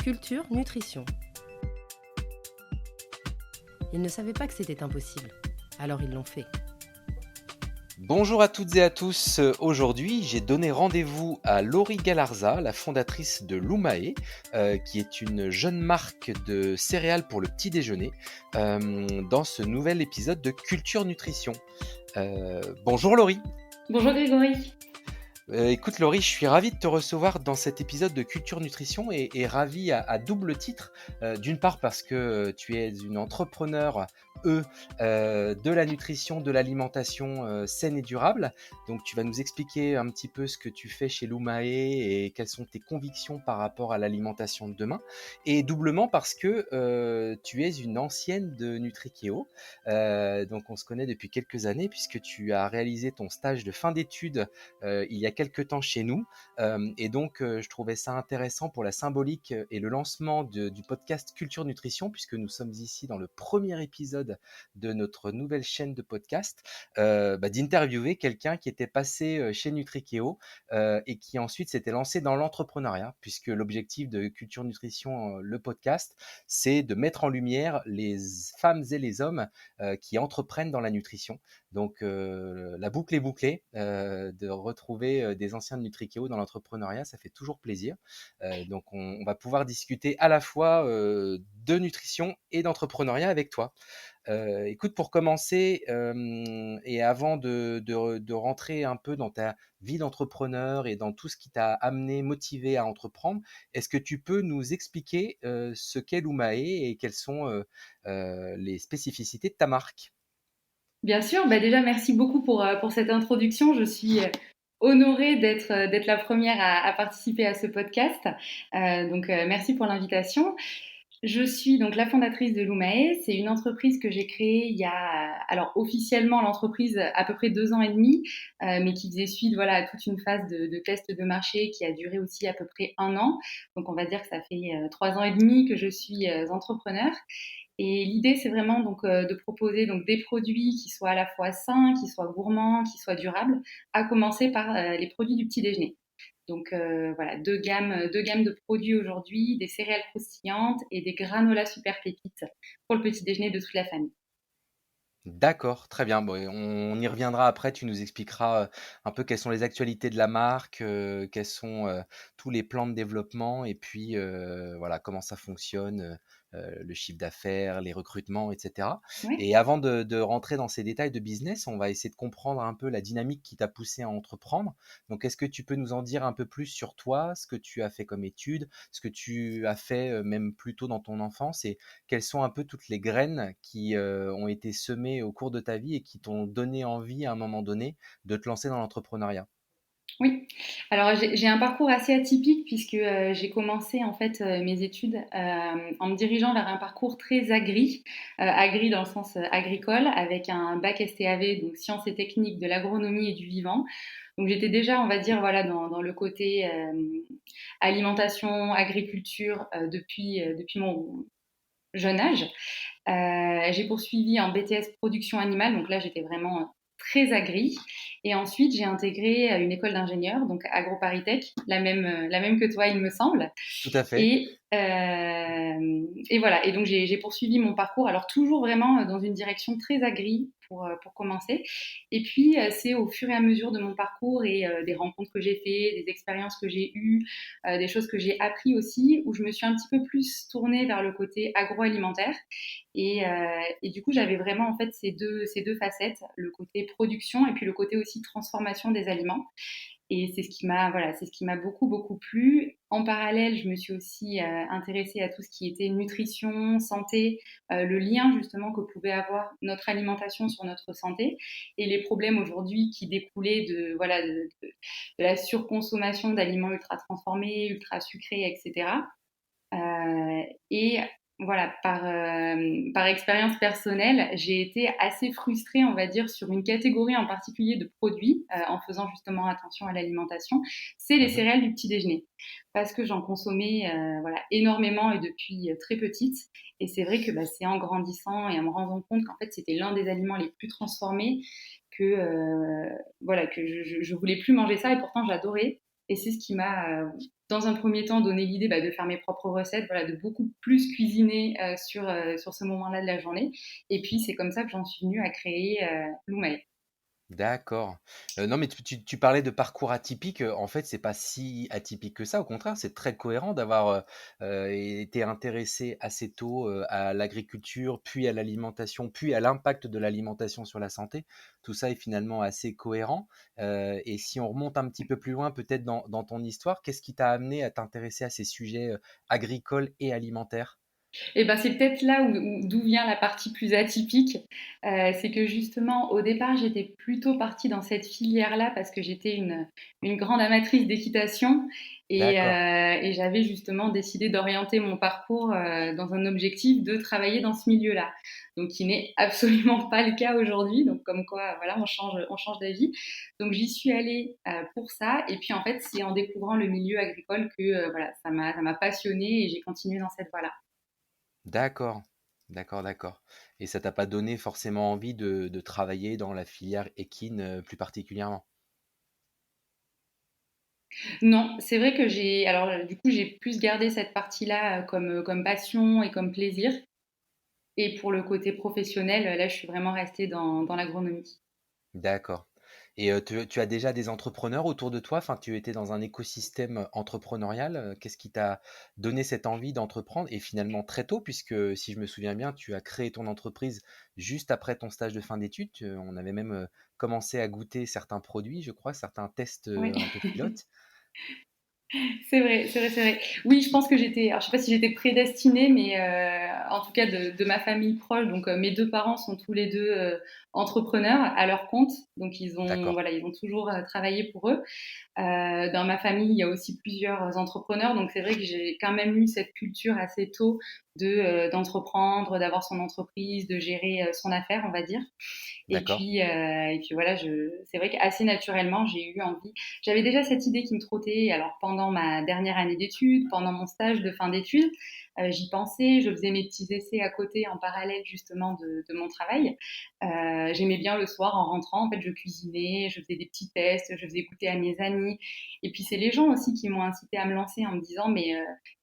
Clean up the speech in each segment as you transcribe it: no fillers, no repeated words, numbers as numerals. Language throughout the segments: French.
Culture Nutrition. Ils ne savaient pas que c'était impossible, alors ils l'ont fait. Bonjour à toutes et à tous. Aujourd'hui, j'ai donné rendez-vous à Laurie Galarza, la fondatrice de Lumae, qui est une jeune marque de céréales pour le petit déjeuner, dans ce nouvel épisode de Culture Nutrition. Bonjour Laurie. Bonjour Grégory. Écoute Laurie, je suis ravi de te recevoir dans cet épisode de Culture Nutrition et ravi à double titre. D'une part parce que tu es une entrepreneur de la nutrition, de l'alimentation saine et durable. Donc tu vas nous expliquer un petit peu ce que tu fais chez Lumae et quelles sont tes convictions par rapport à l'alimentation de demain. Et doublement parce que tu es une ancienne de Nutrikeo. Donc on se connaît depuis quelques années puisque tu as réalisé ton stage de fin d'études il y a quelques temps chez nous. Et donc, je trouvais ça intéressant pour la symbolique et le lancement du podcast Culture Nutrition, puisque nous sommes ici dans le premier épisode de notre nouvelle chaîne de podcast, d'interviewer quelqu'un qui était passé chez Nutrikeo et qui ensuite s'était lancé dans l'entrepreneuriat, puisque l'objectif de Culture Nutrition, le podcast, c'est de mettre en lumière les femmes et les hommes qui entreprennent dans la nutrition. Donc, la boucle est bouclée, de retrouver des anciens de Nutrikeo dans l'entrepreneuriat, ça fait toujours plaisir. Donc, on va pouvoir discuter à la fois de nutrition et d'entrepreneuriat avec toi. Écoute, pour commencer, et avant de rentrer un peu dans ta vie d'entrepreneur et dans tout ce qui t'a amené, motivé à entreprendre, est-ce que tu peux nous expliquer ce qu'est Lumae et quelles sont les spécificités de ta marque? Bien sûr, déjà merci beaucoup pour cette introduction. Je suis honorée d'être la première à participer à ce podcast. Merci pour l'invitation. Je suis donc la fondatrice de Lumae. C'est une entreprise que j'ai créée il y a, alors officiellement l'entreprise à peu près 2 ans et demi, mais qui faisait suite voilà, à toute une phase de test de marché qui a duré aussi à peu près 1 an. Donc on va dire que ça fait 3 ans et demi que je suis entrepreneur. Et l'idée, c'est vraiment de proposer donc des produits qui soient à la fois sains, qui soient gourmands, qui soient durables, à commencer par les produits du petit déjeuner. Donc voilà, deux gammes de produits aujourd'hui, des céréales croustillantes et des granolas super pépites pour le petit déjeuner de toute la famille. D'accord, très bien. Bon, et on y reviendra après. Tu nous expliqueras un peu quelles sont les actualités de la marque, quels sont tous les plans de développement et puis voilà comment ça fonctionne, le chiffre d'affaires, les recrutements, etc. Ouais. Et avant de rentrer dans ces détails de business, on va essayer de comprendre un peu la dynamique qui t'a poussé à entreprendre. Donc, est-ce que tu peux nous en dire un peu plus sur toi, ce que tu as fait comme études, ce que tu as fait même plus tôt dans ton enfance et quelles sont un peu toutes les graines qui ont été semées au cours de ta vie et qui t'ont donné envie à un moment donné de te lancer dans l'entrepreneuriat? Oui, alors j'ai un parcours assez atypique puisque j'ai commencé en fait mes études en me dirigeant vers un parcours très agri dans le sens agricole, avec un bac STAV, donc sciences et techniques de l'agronomie et du vivant. Donc j'étais déjà, on va dire, voilà, dans le côté alimentation, agriculture depuis mon jeune âge. J'ai poursuivi en BTS production animale, donc là j'étais vraiment très agri. Et ensuite j'ai intégré une école d'ingénieur, donc AgroParisTech, la même que toi il me semble. Tout à fait. Et voilà, et donc j'ai poursuivi mon parcours, alors toujours vraiment dans une direction très agri pour commencer. Et puis c'est au fur et à mesure de mon parcours et des rencontres que j'ai fait, des expériences que j'ai eues, des choses que j'ai appris aussi, où je me suis un petit peu plus tournée vers le côté agroalimentaire. Et du coup, j'avais vraiment en fait ces deux facettes, le côté production et puis le côté aussi transformation des aliments. Et c'est ce qui m'a voilà, c'est ce qui m'a beaucoup plu. En parallèle, je me suis aussi intéressée à tout ce qui était nutrition, santé, le lien justement que pouvait avoir notre alimentation sur notre santé et les problèmes aujourd'hui qui découlaient de la surconsommation d'aliments ultra transformés, ultra sucrés, etc. Et voilà, par expérience personnelle, j'ai été assez frustrée, on va dire, sur une catégorie en particulier de produits, en faisant justement attention à l'alimentation, c'est les Mhm. céréales du petit déjeuner. Parce que j'en consommais voilà, énormément et depuis très petite. Et c'est vrai que c'est en grandissant et en me rendant compte qu'en fait c'était l'un des aliments les plus transformés que, voilà, que je voulais plus manger ça et pourtant j'adorais. Et c'est ce qui m'a, dans un premier temps, donné l'idée de faire mes propres recettes, voilà, de beaucoup plus cuisiner sur ce moment-là de la journée. Et puis, c'est comme ça que j'en suis venue à créer Loumaï. D'accord. Non, mais tu parlais de parcours atypique, en fait, c'est pas si atypique que ça. Au contraire, c'est très cohérent d'avoir, été intéressé assez tôt, à l'agriculture, puis à l'alimentation, puis à l'impact de l'alimentation sur la santé. Tout ça est finalement assez cohérent, et si on remonte un petit peu plus loin, peut-être dans ton histoire, qu'est-ce qui t'a amené à t'intéresser à ces sujets, agricoles et alimentaires? Et ben, c'est peut-être là d'où vient la partie plus atypique. C'est que justement, au départ, j'étais plutôt partie dans cette filière-là parce que j'étais une grande amatrice d'équitation D'accord, et j'avais justement décidé d'orienter mon parcours dans un objectif de travailler dans ce milieu-là. Donc, qui n'est absolument pas le cas aujourd'hui. Donc, comme quoi, voilà, on change d'avis. Donc, j'y suis allée pour ça. Et puis, en fait, c'est en découvrant le milieu agricole que voilà, ça m'a passionnée et j'ai continué dans cette voie-là. d'accord, d'accord et ça t'a pas donné forcément envie de travailler dans la filière équine, plus particulièrement? Non, c'est vrai que du coup, j'ai plus gardé cette partie-là, comme passion et comme plaisir et pour le côté professionnel, là, je suis vraiment restée dans l'agronomie. D'accord et tu as déjà des entrepreneurs autour de toi? Enfin, tu étais dans un écosystème entrepreneurial, qu'est-ce qui t'a donné cette envie d'entreprendre et finalement très tôt puisque si je me souviens bien, tu as créé ton entreprise juste après ton stage de fin d'études, on avait même, commencé à goûter certains produits, je crois, certains tests, Oui. un peu pilotes. C'est vrai, c'est vrai, c'est vrai. Oui, je pense que je sais pas si j'étais prédestinée, mais en tout cas de ma famille proche, donc mes 2 parents sont tous les 2 entrepreneurs à leur compte, donc D'accord, ils ont toujours travaillé pour eux. Dans ma famille, il y a aussi plusieurs entrepreneurs, donc c'est vrai que j'ai quand même eu cette culture assez tôt d'entreprendre, d'avoir son entreprise, de gérer son affaire, on va dire. d'accord, Et puis voilà, c'est vrai qu'assez naturellement, j'ai eu envie. J'avais déjà cette idée qui me trottait. Alors pendant ma dernière année d'études, pendant mon stage de fin d'études, j'y pensais. Je faisais mes petits essais à côté en parallèle justement de mon travail. J'aimais bien le soir en rentrant. En fait, je cuisinais, je faisais des petits tests, je faisais goûter à mes amis. Et puis c'est les gens aussi qui m'ont incité à me lancer en me disant mais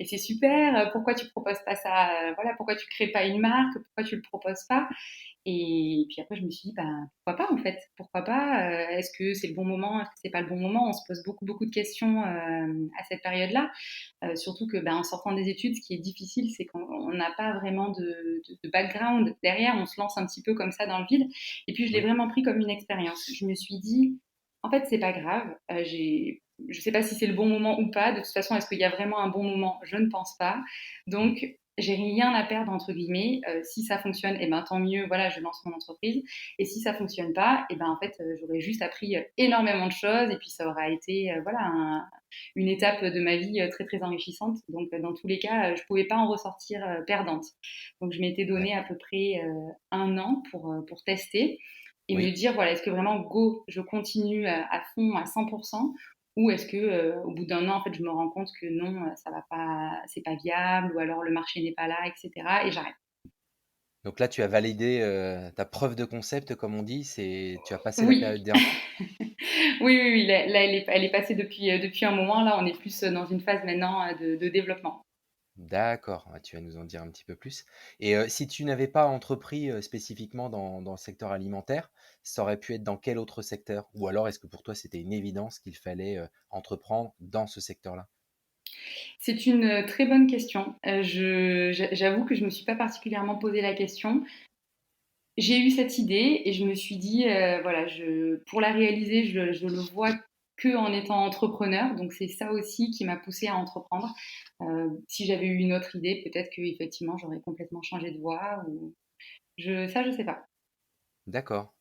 c'est super. Pourquoi tu proposes pas ça Voilà, pourquoi tu crées pas une marque Pourquoi tu le proposes pas et puis après, je me suis dit, ben, pourquoi pas en fait? Pourquoi pas? Est-ce que c'est le bon moment? Est-ce que c'est pas le bon moment? On se pose beaucoup, beaucoup de questions à cette période-là. Surtout que, ben, en sortant des études, ce qui est difficile, c'est qu'on n'a pas vraiment de background derrière. On se lance un petit peu comme ça dans le vide. Et puis, je l'ai oui. vraiment pris comme une expérience. Je me suis dit, en fait, c'est pas grave. Je sais pas si c'est le bon moment ou pas. De toute façon, est-ce qu'il y a vraiment un bon moment? Je ne pense pas. Mmh. Donc, j'ai rien à perdre entre guillemets. Si ça fonctionne, et ben tant mieux. Voilà, je lance mon entreprise. Et si ça fonctionne pas, et ben en fait, j'aurais juste appris énormément de choses. Et puis ça aura été voilà une étape de ma vie très très enrichissante. Donc dans tous les cas, je pouvais pas en ressortir perdante. Donc je m'étais donné à D'accord. peu près un an pour tester et me Oui. dire voilà, est-ce que vraiment go, je continue à fond à 100% ou est-ce que au bout d'un an en fait je me rends compte que non, ça va pas, c'est pas viable ou alors le marché n'est pas là, etc. Et j'arrête. Donc là, tu as validé, ta preuve de concept comme on dit, c'est tu as passé la Oui, période des oui, là elle est passée depuis un moment. Là, on est plus dans une phase maintenant de développement. d'accord, ouais, tu vas nous en dire un petit peu plus et si tu n'avais pas entrepris, spécifiquement dans le secteur alimentaire, ça aurait pu être dans quel autre secteur? Ou alors est-ce que pour toi, c'était une évidence qu'il fallait, entreprendre dans ce secteur-là? C'est une très bonne question. J'avoue que je me suis pas particulièrement posé la question. J'ai eu cette idée et je me suis dit, voilà, pour la réaliser, je le vois que en étant entrepreneur. Donc c'est ça aussi qui m'a poussée à entreprendre. Si j'avais eu une autre idée, peut-être qu'effectivement, j'aurais complètement changé de voie ou je sais pas. D'accord.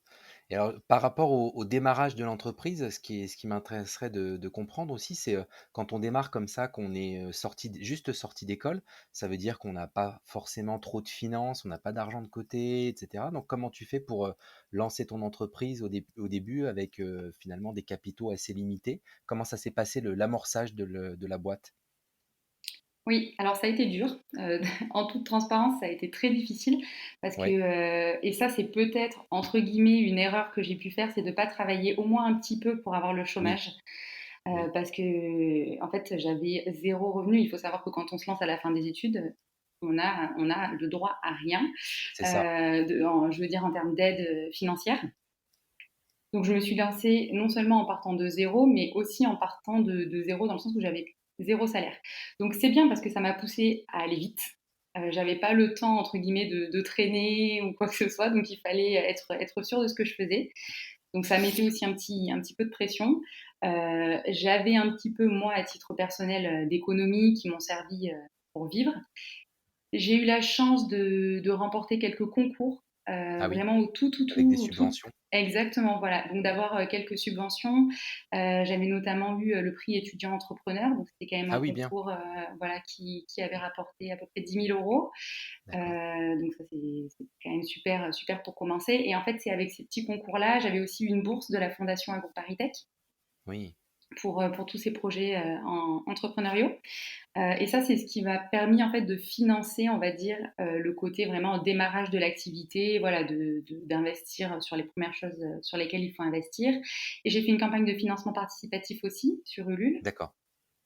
Et alors, par rapport au démarrage de l'entreprise, ce qui m'intéresserait de comprendre aussi, c'est, quand on démarre comme ça, qu'on est, juste sorti d'école, ça veut dire qu'on n'a pas forcément trop de finances, on n'a pas d'argent de côté et cetera. Donc comment tu fais pour, lancer ton entreprise au début avec, finalement des capitaux assez limités? Comment ça s'est passé l'amorçage de la boîte? Oui, alors ça a été dur. En toute transparence, ça a été très difficile parce que, Oui, et ça, c'est peut-être, entre guillemets, une erreur que j'ai pu faire, c'est de ne pas travailler au moins un petit peu pour avoir le oui, chômage. Oui, parce que en fait, j'avais zéro revenu. Il faut savoir que quand on se lance à la fin des études, on a le droit à rien, c'est ça. je veux dire en termes d'aide, financière. Donc je me suis lancée non seulement en partant de zéro, mais aussi en partant de 0 dans le sens où j'avais zéro salaire. Donc c'est bien parce que ça m'a poussée à aller vite. J'avais pas le temps entre guillemets de traîner ou quoi que ce soit, donc il fallait être sûre de ce que je faisais. Donc ça mettait aussi un petit peu de pression. J'avais un petit peu moi à titre personnel, d'économies qui m'ont servi, pour vivre. J'ai eu la chance de remporter quelques concours, Ah oui, vraiment avec des au tout subventions. exactement, voilà, donc d'avoir, quelques subventions. J'avais notamment eu, le prix étudiant entrepreneur, donc c'était quand même Ah un oui, bien, concours, voilà, qui avait rapporté à peu près 10 000 €. d'accord. Donc ça, c'est quand même super, super pour commencer et en fait, c'est avec ces petits concours-là, j'avais aussi eu une bourse de la Fondation AgroParisTech Oui, pour tous ces projets, entrepreneuriaux. Et ça, c'est ce qui m'a permis en fait de financer, on va dire, le côté vraiment démarrage de l'activité, voilà, d'investir sur les premières choses sur lesquelles il faut investir. Et j'ai fait une campagne de financement participatif aussi sur Ulule. d'accord.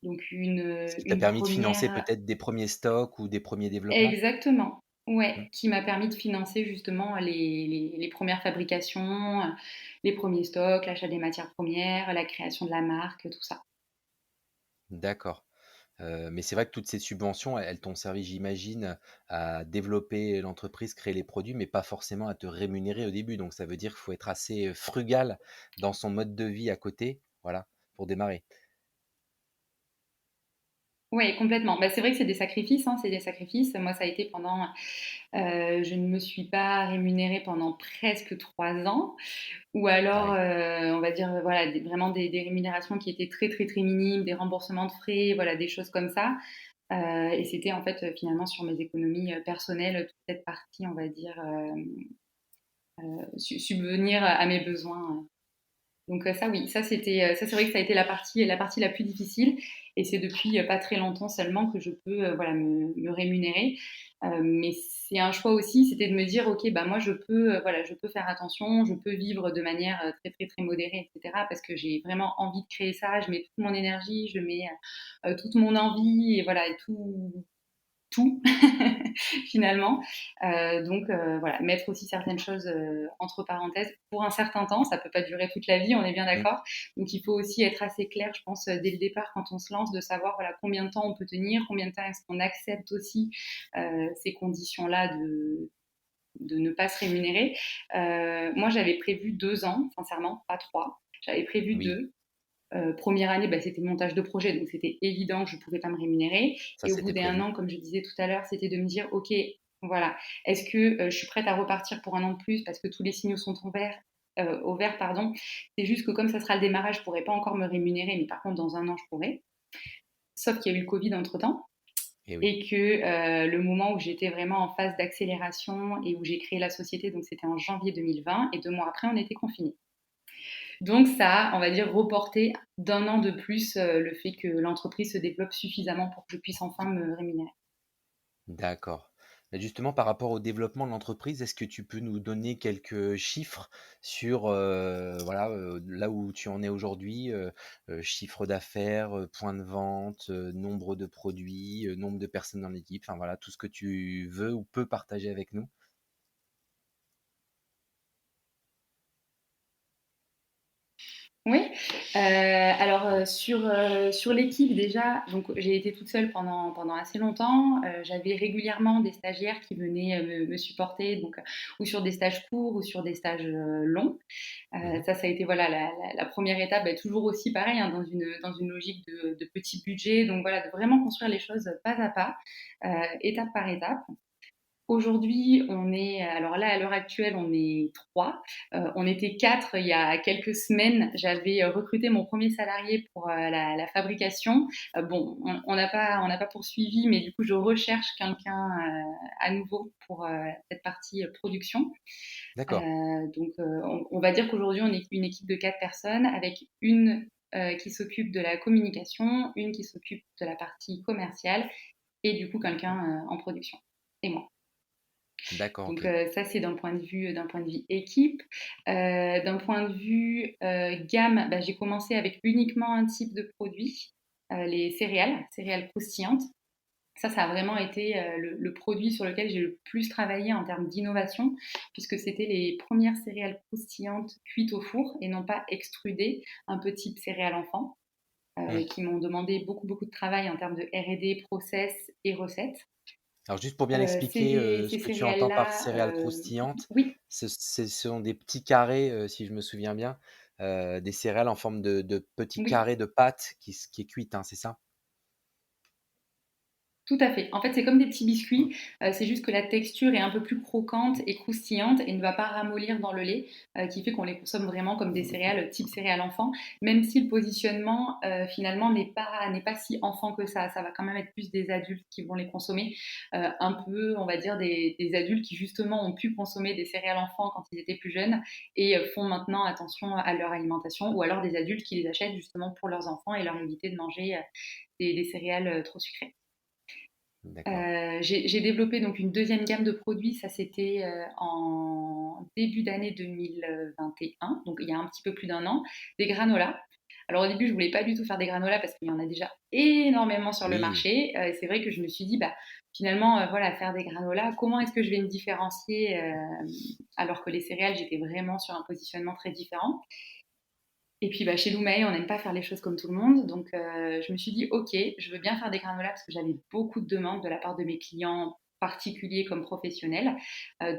Donc Ce qui t'a une permis de financer première peut-être des premiers stocks ou des premiers développements? exactement, Mmh. ouais, qui m'a permis de financer justement les premières fabrications, les premiers stocks, l'achat des matières premières, la création de la marque, tout ça. D'accord. Mais c'est vrai que toutes ces subventions, elles t'ont servi, j'imagine, à développer l'entreprise, créer les produits, mais pas forcément à te rémunérer au début. Donc ça veut dire qu'il faut être assez, frugal dans son mode de vie à côté, voilà, pour démarrer. Oui, complètement. Bah, c'est vrai que c'est des sacrifices, hein, c'est des sacrifices. Moi, ça a été pendant, je ne me suis pas rémunérée pendant presque 3 ans ou Ah alors, oui, on va dire, vraiment des rémunérations qui étaient très, très, très minimes, des remboursements de frais, voilà, des choses comme ça. Et c'était en fait, finalement sur mes économies, personnelles, toute cette partie, on va dire, subvenir à mes besoins. Donc ça oui, ça c'était, ça c'est vrai que ça a été la partie la plus difficile et c'est depuis, pas très longtemps seulement que je peux, voilà me rémunérer. Mais c'est un choix aussi, c'était de me dire: «OK, bah, moi je peux, voilà, je peux faire attention, je peux vivre de manière, très, très, très modérée et cetera» parce que j'ai vraiment envie de créer ça. Je mets toute mon énergie, je mets, toute mon envie et voilà et tout finalement. Donc voilà, mettre aussi certaines choses entre parenthèses pour un certain temps. Ça peut pas durer toute la vie, on est bien mmh, d'accord. Donc il faut aussi être assez clair, je pense, dès le départ quand on se lance, de savoir voilà combien de temps on peut tenir, combien de temps est-ce qu'on accepte aussi ces conditions-là de ne pas se rémunérer. Moi, j'avais prévu 2 ans, sincèrement, pas trois. J'avais prévu oui, deux. Première année, bah, c'était montage de projet, donc c'était évident que je ne pouvais pas me rémunérer. ça Et au bout c'était d'un prévu. an, comme je disais tout à l'heure, c'était de me dire, OK, voilà, est-ce que je suis prête à repartir pour un an de plus parce que tous les signaux sont au vert, pardon. C'est juste que comme ça sera le démarrage, je ne pourrai pas encore me rémunérer, mais par contre, dans un an, je pourrai. Sauf qu'il y a eu le Covid entre-temps Et oui, et que le moment où j'étais vraiment en phase d'accélération et où j'ai créé la société, donc c'était en janvier 2020, et 2 mois après, on était confinés. Donc ça a, on va dire, reporté d'un an de plus le fait que l'entreprise se développe suffisamment pour que je puisse enfin me rémunérer. d'accord. Mais justement, par rapport au développement de l'entreprise, est-ce que tu peux nous donner quelques chiffres sur, voilà, là où tu en es aujourd'hui, chiffre d'affaires, points de vente, nombre de produits, nombre de personnes dans l'équipe, enfin voilà, tout ce que tu veux ou peux partager avec nous? Oui, alors, sur l'équipe déjà, donc j'ai été toute seule pendant assez longtemps. J'avais régulièrement des stagiaires qui venaient, me supporter donc, ou sur des stages courts ou sur des stages, longs. Mmh. Ça a été voilà la 1re étape, bah, toujours aussi pareil, hein, dans une logique de petit budget, donc voilà, de vraiment construire les choses pas à pas, étape par étape. Aujourd'hui, on est alors là, à l'heure actuelle, on est 3. On était 4 il y a quelques semaines. J'avais, recruté mon premier salarié pour, la fabrication. Bon, on n'a pas poursuivi, mais du coup, je recherche quelqu'un, à nouveau pour, cette partie, production. D'accord. Donc, on va dire qu'aujourd'hui, on est une équipe de 4 personnes avec une, qui s'occupe de la communication, une qui s'occupe de la partie commerciale et du coup quelqu'un, en production et moi. D'accord, Donc OK. ça, c'est d'un point de vue équipe. D'un point de vue gamme, bah, j'ai commencé avec uniquement un type de produit, les céréales croustillantes. Ça a vraiment été le produit sur lequel j'ai le plus travaillé en termes d'innovation, puisque c'était les premières céréales croustillantes cuites au four et non pas extrudées, un peu type céréales enfant, Mmh. qui m'ont demandé beaucoup, beaucoup de travail en termes de R&D, process et recettes. Alors juste pour bien expliquer, Ces ce que tu entends par céréales-là, céréales croustillantes, oui, ce sont des petits carrés, si je me souviens bien, des céréales en forme de petits oui. carrés de pâte qui est cuite, hein, c'est ça? Tout à fait. En fait, c'est comme des petits Mmh. biscuits, c'est juste que la texture est un peu plus croquante et croustillante et ne va pas ramollir dans le lait, qui fait qu'on les consomme vraiment comme des céréales, type céréales enfant, même si le positionnement, finalement n'est pas si enfant que ça. Ça va quand même être plus des adultes qui vont les consommer, un peu, on va dire des adultes qui justement ont pu consommer des céréales enfants quand ils étaient plus jeunes et font maintenant attention à leur alimentation ou alors des adultes qui les achètent justement pour leurs enfants et leur éviter de manger, des céréales, trop sucrées. D'accord. J'ai développé donc une deuxième gamme de produits, ça c'était, en début d'année 2021, donc il y a un petit peu plus d'un an, des granolas. Alors au début, je voulais pas du tout faire des granolas parce qu'il y en a déjà énormément sur le Oui, marché, et c'est vrai que je me suis dit: «Bah, finalement, voilà, faire des granolas, comment est-ce que je vais me différencier?» Alors que les céréales, j'étais vraiment sur un positionnement très différent. Et puis, bah, chez Loumei, on n'aime pas faire les choses comme tout le monde. Donc, je me suis dit: «OK, je veux bien faire des granolas» parce que j'avais beaucoup de demandes de la part de mes clients, particuliers comme professionnels.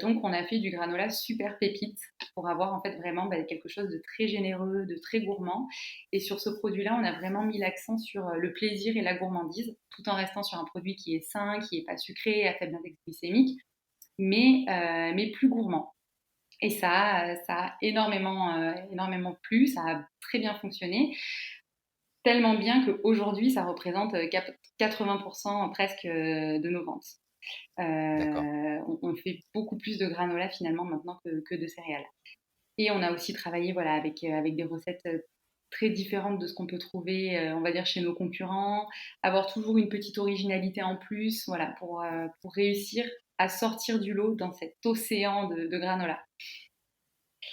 Donc on a fait du granola super pépite pour avoir en fait vraiment, bah, quelque chose de très généreux, de très gourmand. Et sur ce produit-là, on a vraiment mis l'accent sur, le plaisir et la gourmandise, tout en restant sur un produit qui est sain, qui est pas sucré, à faible index glycémique, mais plus gourmand. Et ça a énormément plu, ça a très bien fonctionné, tellement bien qu'aujourd'hui, ça représente 80% presque de nos ventes. d'accord. On fait beaucoup plus de granola finalement maintenant que de céréales. Et on a aussi travaillé voilà, avec des recettes très différentes de ce qu'on peut trouver, on va dire, chez nos concurrents, avoir toujours une petite originalité en plus, voilà, pour réussir à sortir du lot dans cet océan de granola.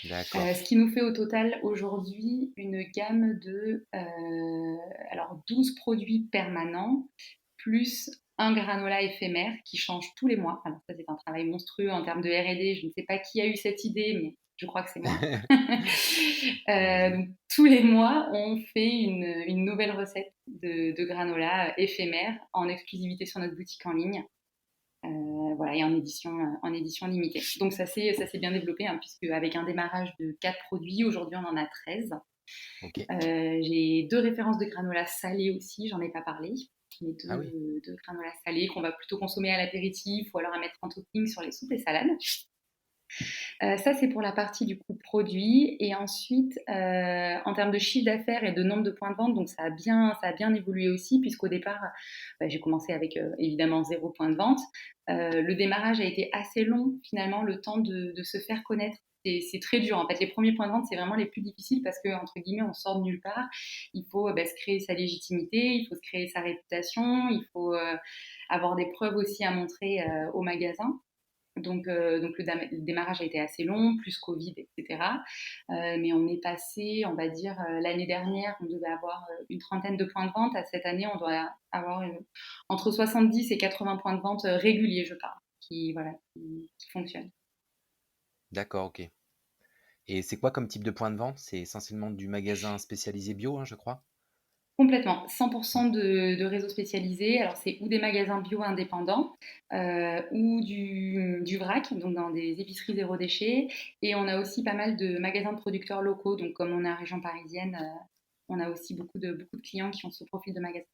D'accord. Ce qui nous fait au total aujourd'hui une gamme de 12 produits permanents, plus un granola éphémère qui change tous les mois. Alors ça, c'est un travail monstrueux en termes de R&D. Je ne sais pas qui a eu cette idée, mais je crois que c'est moi. J'imagine. Donc, tous les mois, on fait une nouvelle recette de granola éphémère en exclusivité sur notre boutique en ligne. Voilà, et en édition limitée. Donc ça s'est bien développé, hein, puisque avec un démarrage de 4 produits, aujourd'hui on en a 13. OK. J'ai 2 références de granola salés aussi, j'en ai pas parlé, mais Ah oui, 2 granola salés qu'on va plutôt consommer à l'apéritif ou alors à mettre en topping sur les soupes et salades. Ça, c'est pour la partie du coup produit. Et ensuite, en termes de chiffre d'affaires et de nombre de points de vente, donc ça a bien évolué aussi, puisqu'au départ, bah, j'ai commencé avec évidemment 0 point de vente. Le démarrage a été assez long, finalement, le temps de se faire connaître. C'est très dur. En fait, les premiers points de vente, c'est vraiment les plus difficiles parce que, entre guillemets, on sort de nulle part. Il faut bah, se créer sa légitimité, il faut se créer sa réputation, il faut avoir des preuves aussi à montrer au magasin. Donc le démarrage a été assez long, plus Covid, etc. Mais on est passé, on va dire, l'année dernière, on devait avoir une trentaine de points de vente. À cette année, on doit avoir entre 70 et 80 points de vente réguliers, je parle, voilà, qui fonctionnent. d'accord, OK. Et c'est quoi comme type de point de vente? C'est essentiellement du magasin spécialisé bio, hein, je crois? Complètement, Mmh. 100% de réseaux spécialisés. Alors, c'est ou des magasins bio indépendants ou du vrac, donc dans des épiceries zéro déchet. Et on a aussi pas mal de magasins de producteurs locaux. Donc, comme on est en région parisienne, on a aussi beaucoup de clients qui ont ce profil de magasin.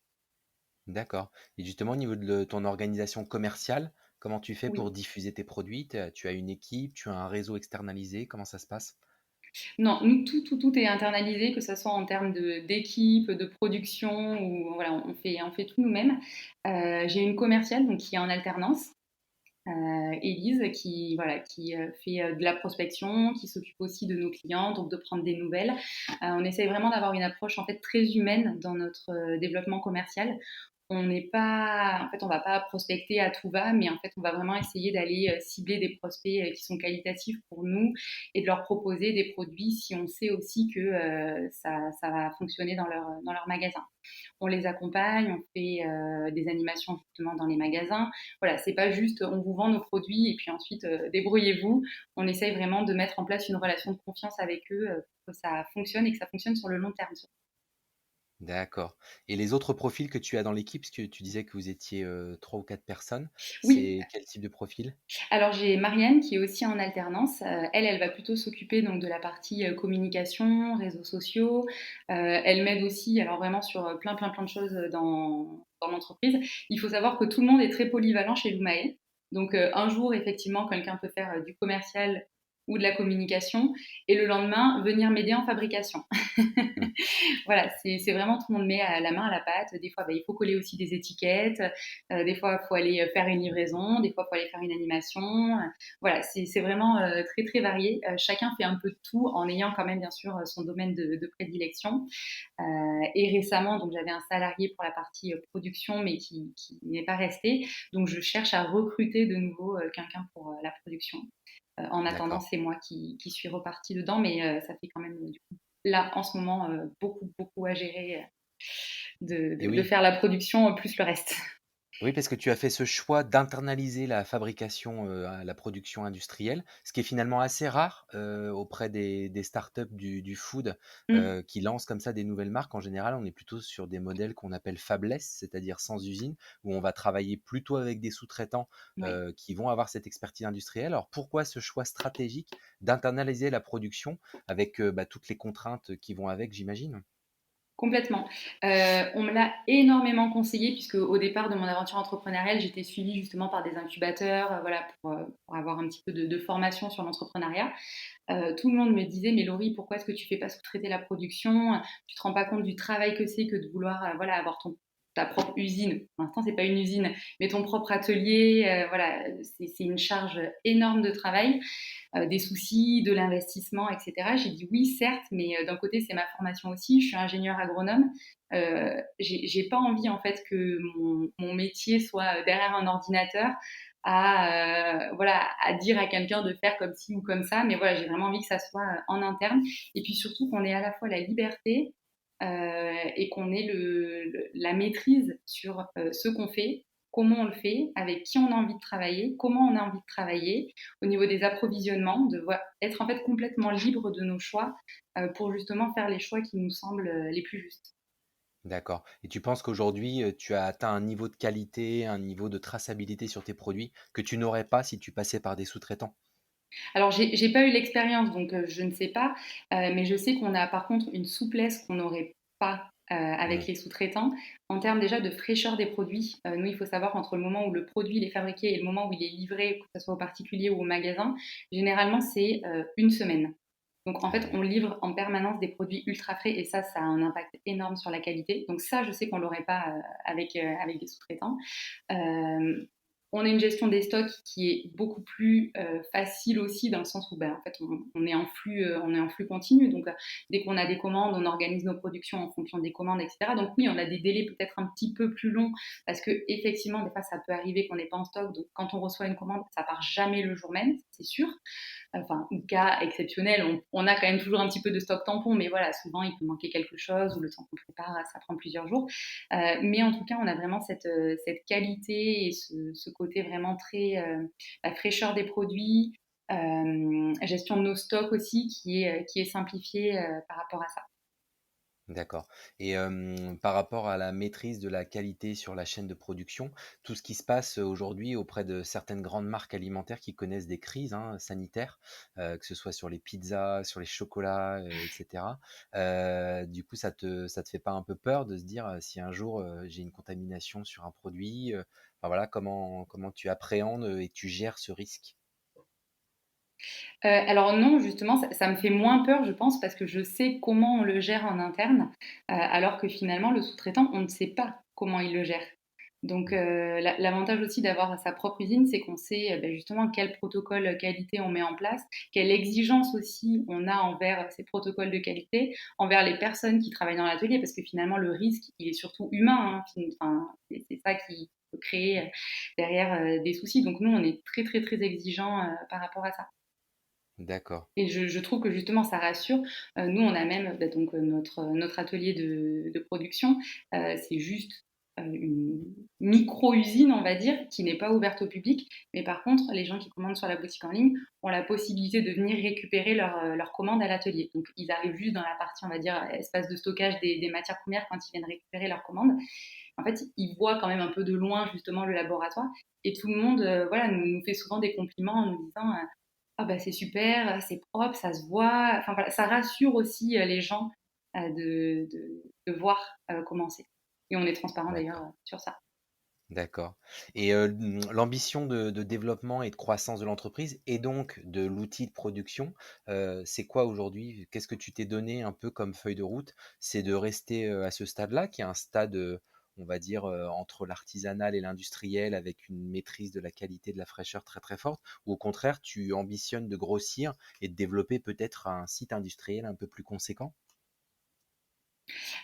D'accord. Et justement, au niveau de ton organisation commerciale, comment tu fais pour Oui. diffuser tes produits? Tu as une équipe, tu as un réseau externalisé, comment ça se passe? Non, nous, tout est internalisé, que ce soit en termes d'équipe, de production, ou voilà, on fait tout nous-mêmes. J'ai une commerciale donc, qui est en alternance, Élise, qui fait de la prospection, qui s'occupe aussi de nos clients, donc de prendre des nouvelles. On essaye vraiment d'avoir une approche en fait très humaine dans notre développement commercial On n'est pas en fait, on va pas prospecter à tout va, mais en fait, on va vraiment essayer d'aller, cibler des prospects, qui sont qualitatifs pour nous et de leur proposer des produits si on sait aussi que, ça va fonctionner dans leur magasin. On les accompagne, on fait, des animations justement dans les magasins. Voilà, c'est pas juste, on vous vend nos produits et puis ensuite, débrouillez-vous. On essaye vraiment de mettre en place une relation de confiance avec eux, pour que ça fonctionne et que ça fonctionne sur le long terme. D'accord. Et les autres profils que tu as dans l'équipe, parce que tu disais que vous étiez 3 ou 4 personnes, Oui, c'est quel type de profil? alors j'ai Marianne qui est aussi en alternance. Elle va plutôt s'occuper donc de la partie, communication, réseaux sociaux. Elle m'aide aussi alors vraiment sur, plein de choses, dans l'entreprise. Il faut savoir que tout le monde est très polyvalent chez Lumae. Donc, un jour effectivement quelqu'un peut faire, du commercial ou de la communication et le lendemain venir m'aider en fabrication. Mmh. Voilà, c'est vraiment tout le monde met la main à la pâte. Des fois, bah, il faut coller aussi des étiquettes. Des fois, il faut aller faire une livraison. Des fois, il faut aller faire une animation. Voilà, c'est vraiment très, très varié. Chacun fait un peu de tout en ayant quand même, bien sûr, son domaine de prédilection. Et récemment, donc, j'avais un salarié pour la partie production, mais qui n'est pas resté. Donc, je cherche à recruter de nouveau quelqu'un pour la production. En attendant, D'accord. c'est moi qui suis repartie dedans, mais ça fait quand même du coup, là, en ce moment, beaucoup à gérer Et de oui. faire la production plus le reste. Oui, parce que tu as fait ce choix d'internaliser la fabrication, à la production industrielle, ce qui est finalement assez rare, auprès des startups du food, Mmh, qui lancent comme ça des nouvelles marques. En général, on est plutôt sur des modèles qu'on appelle fabless, c'est-à-dire sans usine, où on va travailler plutôt avec des sous-traitants, ouais. qui vont avoir cette expertise industrielle. Alors pourquoi ce choix stratégique d'internaliser la production avec, bah, toutes les contraintes qui vont avec, j'imagine? Complètement. On me l'a énormément conseillé puisque au départ de mon aventure entrepreneuriale, j'étais suivie justement par des incubateurs, voilà, pour avoir un petit peu de formation sur l'entrepreneuriat. Tout le monde me disait: «Mais Laurie, pourquoi est-ce que tu fais pas sous-traiter la production? Tu te rends pas compte du travail que c'est que de vouloir, voilà, avoir ta propre usine». Pour l'instant, c'est pas une usine, mais ton propre atelier, voilà, c'est une charge énorme de travail, des soucis, de l'investissement, et cetera. J'ai dit: «Oui, certes, mais d'un côté, c'est ma formation aussi. Je suis ingénieure agronome. J'ai pas envie, en fait, que mon métier soit derrière un ordinateur voilà, à dire à quelqu'un de faire comme ci ou comme ça. Mais voilà, j'ai vraiment envie que ça soit en interne. Et puis surtout qu'on ait à la fois la liberté et qu'on ait la maîtrise sur ce qu'on fait, comment on le fait, avec qui on a envie de travailler, comment on a envie de travailler, au niveau des approvisionnements, être en fait complètement libre de nos choix pour justement faire les choix qui nous semblent les plus justes. D'accord, et tu penses qu'aujourd'hui, tu as atteint un niveau de qualité, un niveau de traçabilité sur tes produits que tu n'aurais pas si tu passais par des sous-traitants? Alors, j'ai pas eu l'expérience, donc je ne sais pas, mais je sais qu'on a par contre une souplesse qu'on n'aurait pas, avec Mmh. les sous-traitants. En termes déjà de fraîcheur des produits, nous, il faut savoir entre le moment où le produit il est fabriqué et le moment où il est livré, que ce soit au particulier ou au magasin, généralement c'est, 1 semaine. Donc en Ah fait, oui. on livre en permanence des produits ultra frais et ça a un impact énorme sur la qualité. Donc ça, je sais qu'on l'aurait pas, avec des sous-traitants. Euh, on a une gestion des stocks qui est beaucoup plus facile aussi dans le sens où en fait, on est en flux continu. Donc, dès qu'on a des commandes, on organise nos productions en fonction des commandes, etc. Donc oui, on a des délais peut-être un petit peu plus longs parce que effectivement, des fois, ça peut arriver qu'on n'ait pas en stock. Donc, quand on reçoit une commande, ça part jamais le jour même, c'est sûr. Enfin, cas exceptionnel, on a quand même toujours un petit peu de stock tampon, mais voilà, souvent il peut manquer quelque chose ou le temps qu'on prépare, ça prend plusieurs jours. Mais en tout cas, on a vraiment cette qualité et ce côté vraiment très la fraîcheur des produits, gestion de nos stocks aussi qui est simplifiée par rapport à ça. D'accord, et par rapport à la maîtrise de la qualité sur la chaîne de production, tout ce qui se passe aujourd'hui auprès de certaines grandes marques alimentaires qui connaissent des crises, hein, sanitaires, que ce soit sur les pizzas, sur les chocolats, et cetera. Du coup, ça te fait pas un peu peur de se dire, si un jour, j'ai une contamination sur un produit, enfin voilà, comment tu appréhendes, et tu gères ce risque? Alors non, justement, ça me fait moins peur, je pense, parce que je sais comment on le gère en interne, alors que finalement, le sous-traitant, on ne sait pas comment il le gère. Donc, Mmh. l'avantage aussi d'avoir sa propre usine, c'est qu'on sait justement quel protocole qualité on met en place, quelle exigence aussi on a envers ces protocoles de qualité, envers les personnes qui travaillent dans l'atelier, parce que finalement le risque, il est surtout humain, hein. Enfin, c'est ça qui peut créer derrière des soucis. Donc nous, on est très très très exigeants par rapport à ça. D'accord. Et je trouve que justement ça rassure. Nous, on a même donc notre atelier de production, c'est juste une micro-usine, on va dire, qui n'est pas ouverte au public. Mais par contre, les gens qui commandent sur la boutique en ligne ont la possibilité de venir récupérer leur commande à l'atelier. Donc, ils arrivent juste dans la partie, on va dire, espace de stockage des matières premières quand ils viennent récupérer leur commande. En fait, ils voient quand même un peu de loin justement le laboratoire. Et tout le monde voilà, nous fait souvent des compliments en nous disant ah bah c'est super, c'est propre, ça se voit. Enfin voilà, ça rassure aussi les gens de voir comment c'est. Et on est transparent d'ailleurs D'accord. sur ça. D'accord. Et l'ambition de développement et de croissance de l'entreprise et donc de l'outil de production, c'est quoi aujourd'hui? Qu'est-ce que tu t'es donné un peu comme feuille de route? C'est de rester, à ce stade-là, qui est un stade, on va dire, entre l'artisanal et l'industriel avec une maîtrise de la qualité, de la fraîcheur très, très forte? Ou au contraire, tu ambitionnes de grossir et de développer peut-être un site industriel un peu plus conséquent?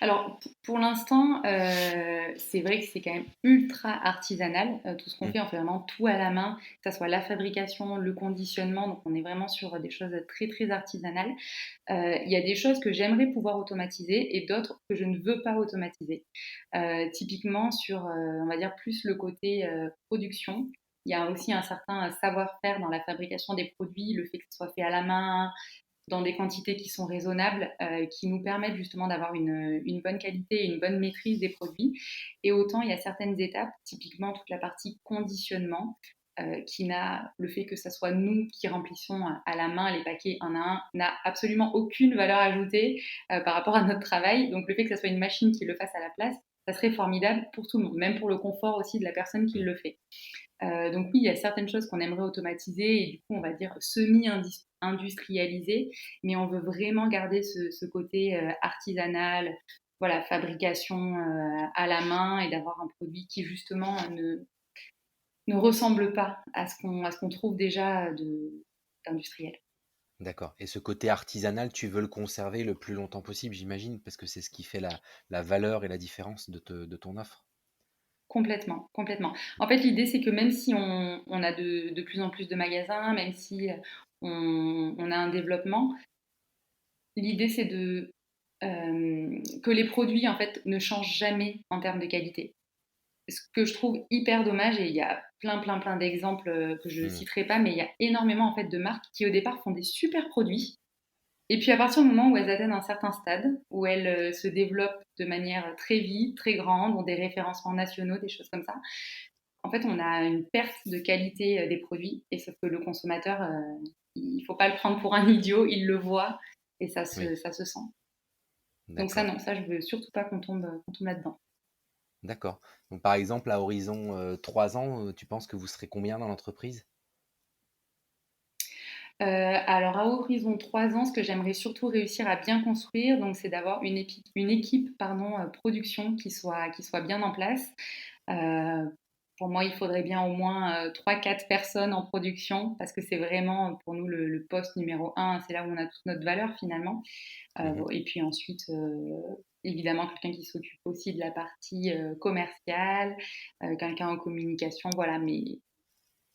Alors, pour l'instant, c'est vrai que c'est quand même ultra artisanal. Tout ce qu'on Mmh. fait, on fait vraiment tout à la main, que ça soit la fabrication, le conditionnement. Donc, on est vraiment sur des choses très, très artisanales. Il y a des choses que j'aimerais pouvoir automatiser et d'autres que je ne veux pas automatiser. Typiquement, sur, on va dire, plus le côté production. Il y a aussi un certain savoir-faire dans la fabrication des produits, le fait que ce soit fait à la main, dans des quantités qui sont raisonnables, qui nous permettent justement d'avoir une bonne qualité et une bonne maîtrise des produits. Et autant il y a certaines étapes, typiquement toute la partie conditionnement, qui n'a le fait que ce soit nous qui remplissons à la main les paquets un à un, n'a absolument aucune valeur ajoutée par rapport à notre travail. Donc le fait que ce soit une machine qui le fasse à la place, ça serait formidable pour tout le monde, même pour le confort aussi de la personne qui Mmh. le fait. Donc oui, il y a certaines choses qu'on aimerait automatiser et du coup, on va dire semi-industrialiser, mais on veut vraiment garder ce côté artisanal, voilà, fabrication à la main et d'avoir un produit qui justement ne ressemble pas à ce qu'on trouve déjà d'industriel. D'accord, et ce côté artisanal, tu veux le conserver le plus longtemps possible, j'imagine? Parce que c'est ce qui fait la valeur et la différence de ton offre? Complètement, complètement. En fait, l'idée, c'est que même si on a de plus en plus de magasins, même si on a un développement, l'idée, c'est que les produits en fait ne changent jamais en termes de qualité. Ce que je trouve hyper dommage, et il y a plein plein plein d'exemples que je ne Mmh. citerai pas, mais il y a énormément en fait de marques qui au départ font des super produits, et puis à partir du moment où elles atteignent un certain stade, où elles se développent de manière très vite, très grande, ont des référencements nationaux, des choses comme ça, en fait on a une perte de qualité des produits, et sauf que le consommateur, il ne faut pas le prendre pour un idiot, il le voit, et Oui, ça se sent. Donc ça, d'accord, non, ça, je veux surtout pas qu'on tombe là-dedans. d'accord. Donc par exemple, à horizon, 3 ans, tu penses que vous serez combien dans l'entreprise? Alors à horizon 3 ans, ce que j'aimerais surtout réussir à bien construire, donc c'est d'avoir une équipe pardon, production qui soit bien en place. Heu, pour moi, il faudrait bien au moins 3-4 personnes en production parce que c'est vraiment pour nous le poste numéro un. C'est là où on a toute notre valeur finalement. Mmh. Bon, et puis ensuite, évidemment quelqu'un qui s'occupe aussi de la partie commerciale, quelqu'un en communication, voilà. Mais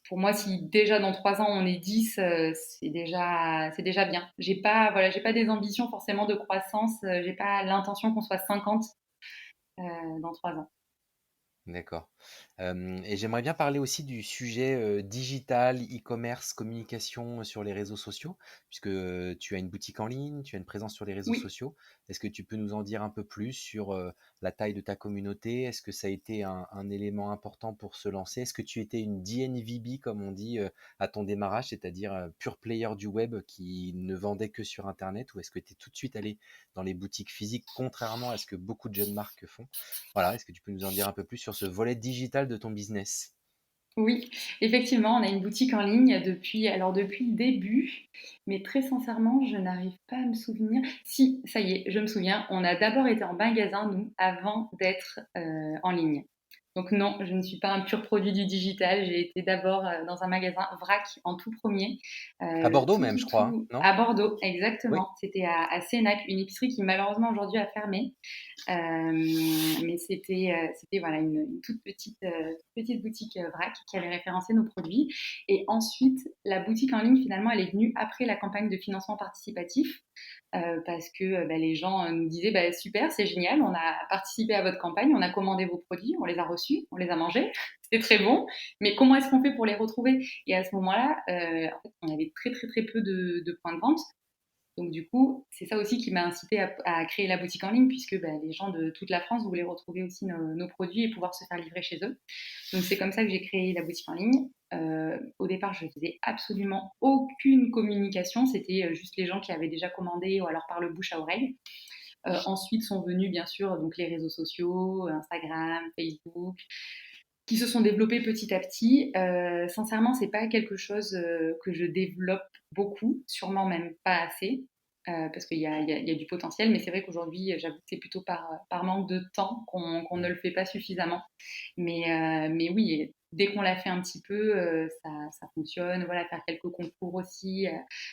pour moi, si déjà dans 3 ans on est 10, c'est déjà bien. J'ai pas, voilà, j'ai pas des ambitions forcément de croissance, j'ai pas l'intention qu'on soit 50 dans 3 ans. D'accord. Et j'aimerais bien parler aussi du sujet, digital, e-commerce, communication sur les réseaux sociaux, puisque, tu as une boutique en ligne, tu as une présence sur les réseaux Oui. sociaux. Est-ce que tu peux nous en dire un peu plus sur, la taille de ta communauté? Est-ce que ça a été un élément important pour se lancer? Est-ce que tu étais une DNVB comme on dit, à ton démarrage, c'est-à-dire, pure player du web qui ne vendait que sur internet? Ou est-ce que tu es tout de suite allé dans les boutiques physiques, contrairement à ce que beaucoup de jeunes marques font? Voilà, est-ce que tu peux nous en dire un peu plus sur ce volet digital de ton business? Oui, effectivement, on a une boutique en ligne depuis le début, mais très sincèrement, je n'arrive pas à me souvenir. Si, ça y est, je me souviens, on a d'abord été en magasin, nous, avant d'être en ligne. Donc non, je ne suis pas un pur produit du digital. J'ai été d'abord dans un magasin vrac en tout premier, À Bordeaux tout, même, tout, je crois, hein, tout non? à Bordeaux, Oui. exactement. C'était à Sénac, une épicerie qui malheureusement aujourd'hui a fermé. Mais c'était voilà, une toute petite boutique vrac qui avait référencé nos produits. Et ensuite, la boutique en ligne, finalement, elle est venue après la campagne de financement participatif. Parce que les gens nous disaient super, c'est génial, on a participé à votre campagne, on a commandé vos produits, on les a reçus, on les a mangés, c'était très bon, mais comment est-ce qu'on fait pour les retrouver? Et à ce moment-là, en fait, on avait très très très peu de points de vente. Donc du coup, c'est ça aussi qui m'a incité à créer la boutique en ligne, puisque les gens de toute la France voulaient retrouver aussi nos produits et pouvoir se faire livrer chez eux. Donc c'est comme ça que j'ai créé la boutique en ligne. Au départ, je faisais absolument aucune communication, c'était juste les gens qui avaient déjà commandé ou alors par le bouche à oreille. Ensuite sont venus bien sûr donc les réseaux sociaux, Instagram, Facebook, qui se sont développés petit à petit. Sincèrement, c'est pas quelque chose que je développe beaucoup, sûrement même pas assez. Parce qu'il y a du potentiel, mais c'est vrai qu'aujourd'hui, j'avoue que c'est plutôt par manque de temps qu'on ne Mmh. le fait pas suffisamment. Mais oui, dès qu'on l'a fait un petit peu, ça fonctionne. Voilà, faire quelques concours aussi,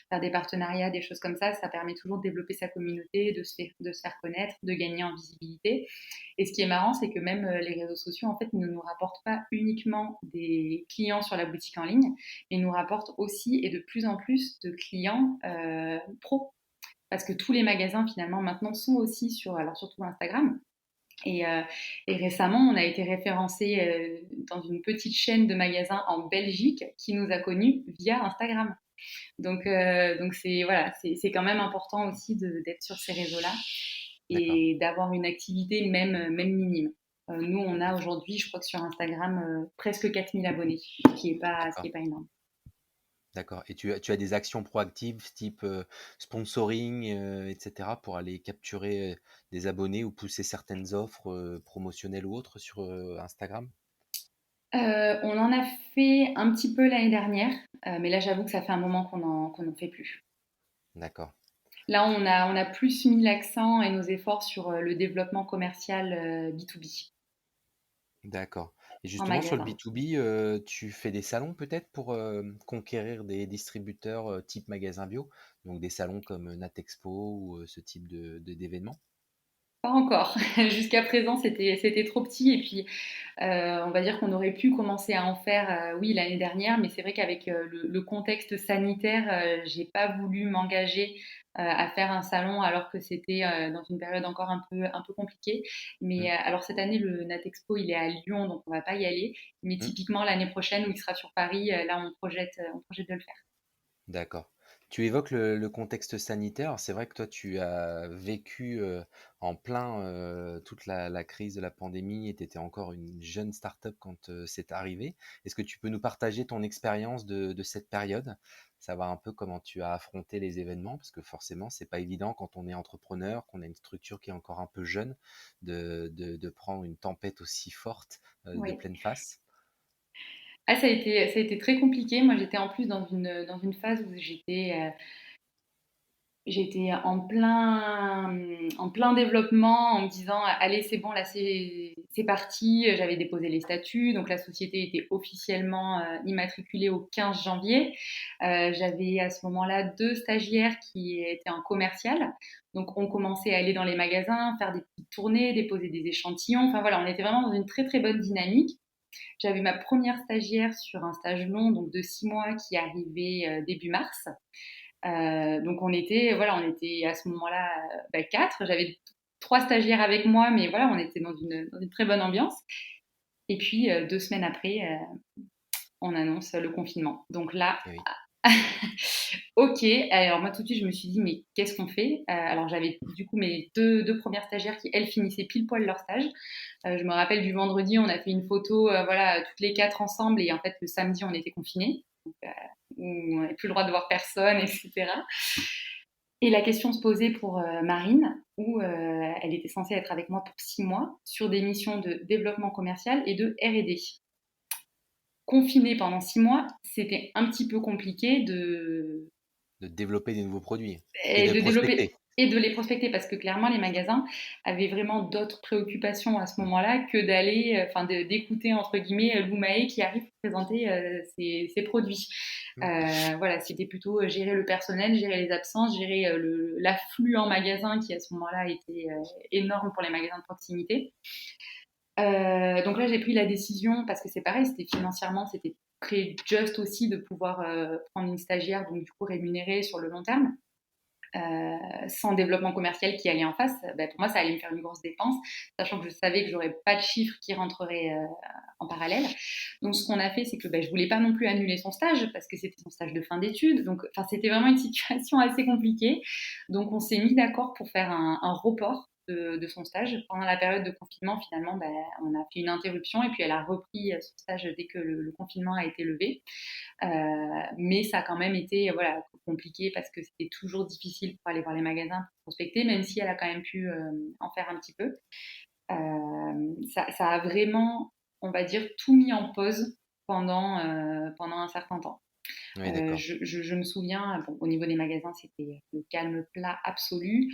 faire des partenariats, des choses comme ça permet toujours de développer sa communauté, de se faire connaître, de gagner en visibilité. Et ce qui est marrant, c'est que même les réseaux sociaux, en fait, ne nous rapportent pas uniquement des clients sur la boutique en ligne, mais nous rapportent aussi et de plus en plus de clients pro. Parce que tous les magasins, finalement, maintenant, sont aussi alors surtout Instagram. Et, euh, et récemment, on a été référencé dans une petite chaîne de magasins en Belgique qui nous a connus via Instagram. Donc c'est voilà, c'est quand même important aussi d'être sur ces réseaux-là D'accord. et d'avoir une activité même minime. Nous, on a aujourd'hui, je crois que sur Instagram, presque 4000 abonnés, ce qui D'accord. est pas énorme. D'accord, et tu as des actions proactives type, sponsoring, et cetera pour aller capturer, des abonnés ou pousser certaines offres, promotionnelles ou autres sur, Instagram? On en a fait un petit peu l'année dernière, mais là, j'avoue que ça fait un moment qu'on en fait plus. D'accord, Là, on a plus mis l'accent et nos efforts sur le développement commercial B2B d'accord, et en justement sur le magasin. B2B, tu fais des salons peut-être pour, conquérir des distributeurs, type magasin bio? Donc des salons comme, Natexpo ou, ce type d'événements? Pas encore. Jusqu'à présent, c'était trop petit et puis on va dire qu'on aurait pu commencer à en faire, oui, l'année dernière, mais c'est vrai qu'avec le contexte sanitaire, j'ai pas voulu m'engager à faire un salon alors que c'était dans une période encore un peu compliquée. Mmh, Mais alors cette année, le Natexpo, il est à Lyon, donc on va pas y aller. Mais mmh. typiquement l'année prochaine où il sera sur Paris, là on projette de le faire. D'accord. Tu évoques le contexte sanitaire. Alors, c'est vrai que toi, tu as vécu en plein toute la crise de la pandémie et tu étais encore une jeune start-up quand c'est arrivé. Est-ce que tu peux nous partager ton expérience de cette période? Savoir un peu comment tu as affronté les événements, parce que forcément, c'est pas évident quand on est entrepreneur, qu'on a une structure qui est encore un peu jeune, de prendre une tempête aussi forte de Oui. pleine face. Ah, ça a été très compliqué. Moi, j'étais en plus dans une phase où j'étais en plein développement en me disant allez c'est bon là c'est parti. J'avais déposé les statuts donc la société était officiellement immatriculée au 15 janvier. J'avais à ce moment-là 2 stagiaires qui étaient en commercial, donc on commençait à aller dans les magasins, faire des petites tournées, déposer des échantillons. Enfin voilà, on était vraiment dans une très très bonne dynamique. J'avais ma première stagiaire sur un stage long donc de 6 mois qui arrivait début mars. Donc on était à ce moment-là 4. J'avais 3 stagiaires avec moi, mais voilà, on était dans une très bonne ambiance. Et puis 2 semaines après, on annonce le confinement. Donc là, Eh oui. ok. Alors moi tout de suite, je me suis dit mais qu'est-ce qu'on fait? Alors j'avais du coup mes deux premières stagiaires qui elles finissaient pile poil leur stage. Je me rappelle du vendredi, on a fait une photo, voilà, toutes les 4 ensemble, et en fait le samedi on était confinés. Donc, où on n'avait plus le droit de voir personne, etc. Et la question se posait pour Marine, où elle était censée être avec moi pour 6 mois sur des missions de développement commercial et de R&D. Confinée pendant 6 mois, c'était un petit peu compliqué de, De développer des nouveaux produits et et de de développer. prospecter. et de les prospecter parce que clairement les magasins avaient vraiment d'autres préoccupations à ce moment-là que d'aller, d'écouter entre guillemets Lou Mahé qui arrive pour présenter ses produits. Mmh. Voilà, c'était plutôt gérer le personnel, gérer les absences, gérer l'afflux en magasin qui à ce moment-là était énorme pour les magasins de proximité. Donc là, j'ai pris la décision parce que c'est pareil, c'était financièrement, c'était très juste aussi de pouvoir prendre une stagiaire, donc du coup rémunérée sur le long terme. Sans développement commercial qui allait en face, pour moi, ça allait me faire une grosse dépense, sachant que je savais que j'aurais pas de chiffres qui rentreraient en parallèle. Donc, ce qu'on a fait, c'est que je voulais pas non plus annuler son stage parce que c'était son stage de fin d'études. Donc, c'était vraiment une situation assez compliquée. Donc, on s'est mis d'accord pour faire un report de son stage. Pendant la période de confinement, finalement, on a fait une interruption et puis elle a repris son stage dès que le confinement a été levé. Mais ça a quand même été voilà, compliqué parce que c'était toujours difficile pour aller voir les magasins pour prospecter, même si elle a quand même pu en faire un petit peu. Ça a vraiment, on va dire, tout mis en pause pendant un certain temps. Oui, d'accord. Je me souviens, bon, au niveau des magasins, c'était le calme plat absolu.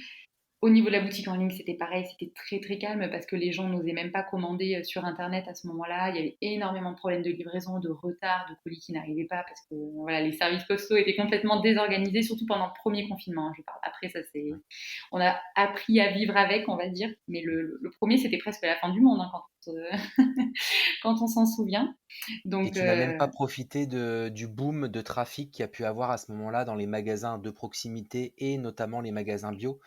Au niveau de la boutique en ligne, c'était pareil, c'était très très calme parce que les gens n'osaient même pas commander sur Internet à ce moment-là. Il y avait énormément de problèmes de livraison, de retard, de colis qui n'arrivaient pas parce que voilà, les services postaux étaient complètement désorganisés, surtout pendant le premier confinement, hein, je parle. Après, Mmh. on a appris à vivre avec, on va dire. Mais le premier, c'était presque la fin du monde hein, quand on s'en souvient. Et Donc, tu n'as même pas profité du boom de trafic qu'il y a pu avoir à ce moment-là dans les magasins de proximité et notamment les magasins bio?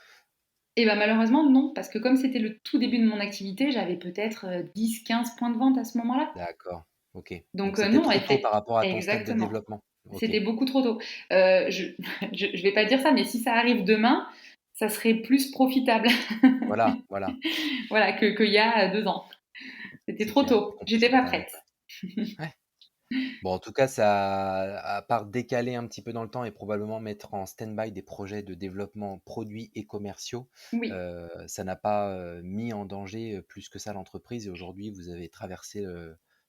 et ben malheureusement, non, parce que comme c'était le tout début de mon activité, j'avais peut-être 10-15 points de vente à ce moment-là. D'accord, OK. Donc Donc c'était non, trop tôt par effect rapport à ton stade de exactement. développement? OK. C'était beaucoup trop tôt. Je je vais pas dire ça, mais si ça arrive demain, ça serait plus profitable, Voilà, voilà, voilà, qu'il y a 2 ans. C'était c'est trop qu'il y a un peu tôt, j'étais pas ouais, prête. ouais. Bon, en tout cas, ça à part décaler un petit peu dans le temps et probablement mettre en stand-by des projets de développement produits et commerciaux, Oui. ça n'a pas, mis en danger, plus que ça l'entreprise et aujourd'hui vous avez traversé,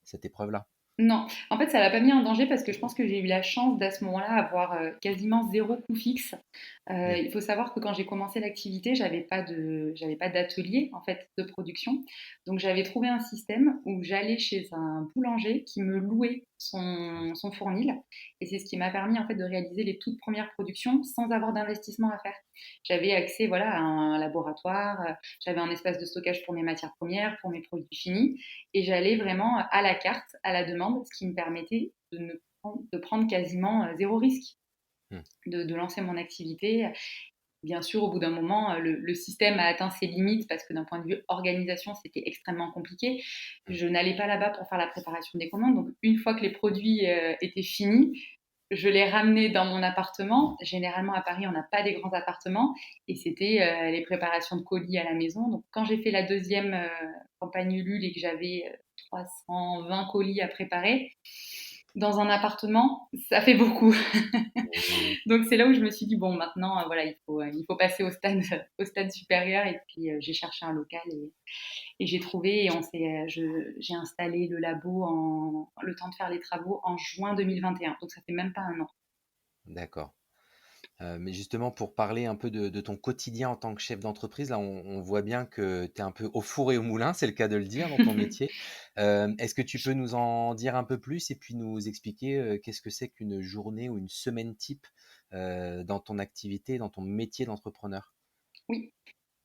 cette épreuve-là? Non, en fait, ça l'a pas mis en danger parce que je pense que j'ai eu la chance d'à ce moment-là avoir quasiment zéro coût fixe. Mmh. Il faut savoir que quand j'ai commencé l'activité, j'avais pas d'atelier en fait de production. Donc j'avais trouvé un système où j'allais chez un boulanger qui me louait son fournil et c'est ce qui m'a permis en fait de réaliser les toutes premières productions sans avoir d'investissement à faire. J'avais accès voilà à un laboratoire, j'avais un espace de stockage pour mes matières premières, pour mes produits finis et j'allais vraiment à la carte, à la demande, ce qui me permettait de prendre quasiment zéro risque Mmh. de lancer mon activité. Bien sûr, au bout d'un moment, le système a atteint ses limites parce que d'un point de vue organisation, c'était extrêmement compliqué. Mmh. Je n'allais pas là-bas pour faire la préparation des commandes. Donc, une fois que les produits étaient finis, je les ramenais dans mon appartement. Généralement, à Paris, on n'a pas des grands appartements. Et c'était les préparations de colis à la maison. Donc, quand j'ai fait la deuxième campagne Ulule et que j'avais 320 colis à préparer, dans un appartement, ça fait beaucoup. Oui. Donc c'est là où je me suis dit bon maintenant voilà il faut passer au stade au stade supérieur et puis j'ai cherché un local et j'ai trouvé et j'ai installé le labo en le temps de faire les travaux en juin 2021 donc ça fait même pas un an. D'accord. Mais justement pour parler un peu de ton quotidien en tant que chef d'entreprise, là on voit bien que tu es un peu au four et au moulin, c'est le cas de le dire dans ton métier. Est-ce que tu peux nous en dire un peu plus et puis nous expliquer, qu'est-ce que c'est qu'une journée ou une semaine type, dans ton activité, dans ton métier d'entrepreneur? Oui.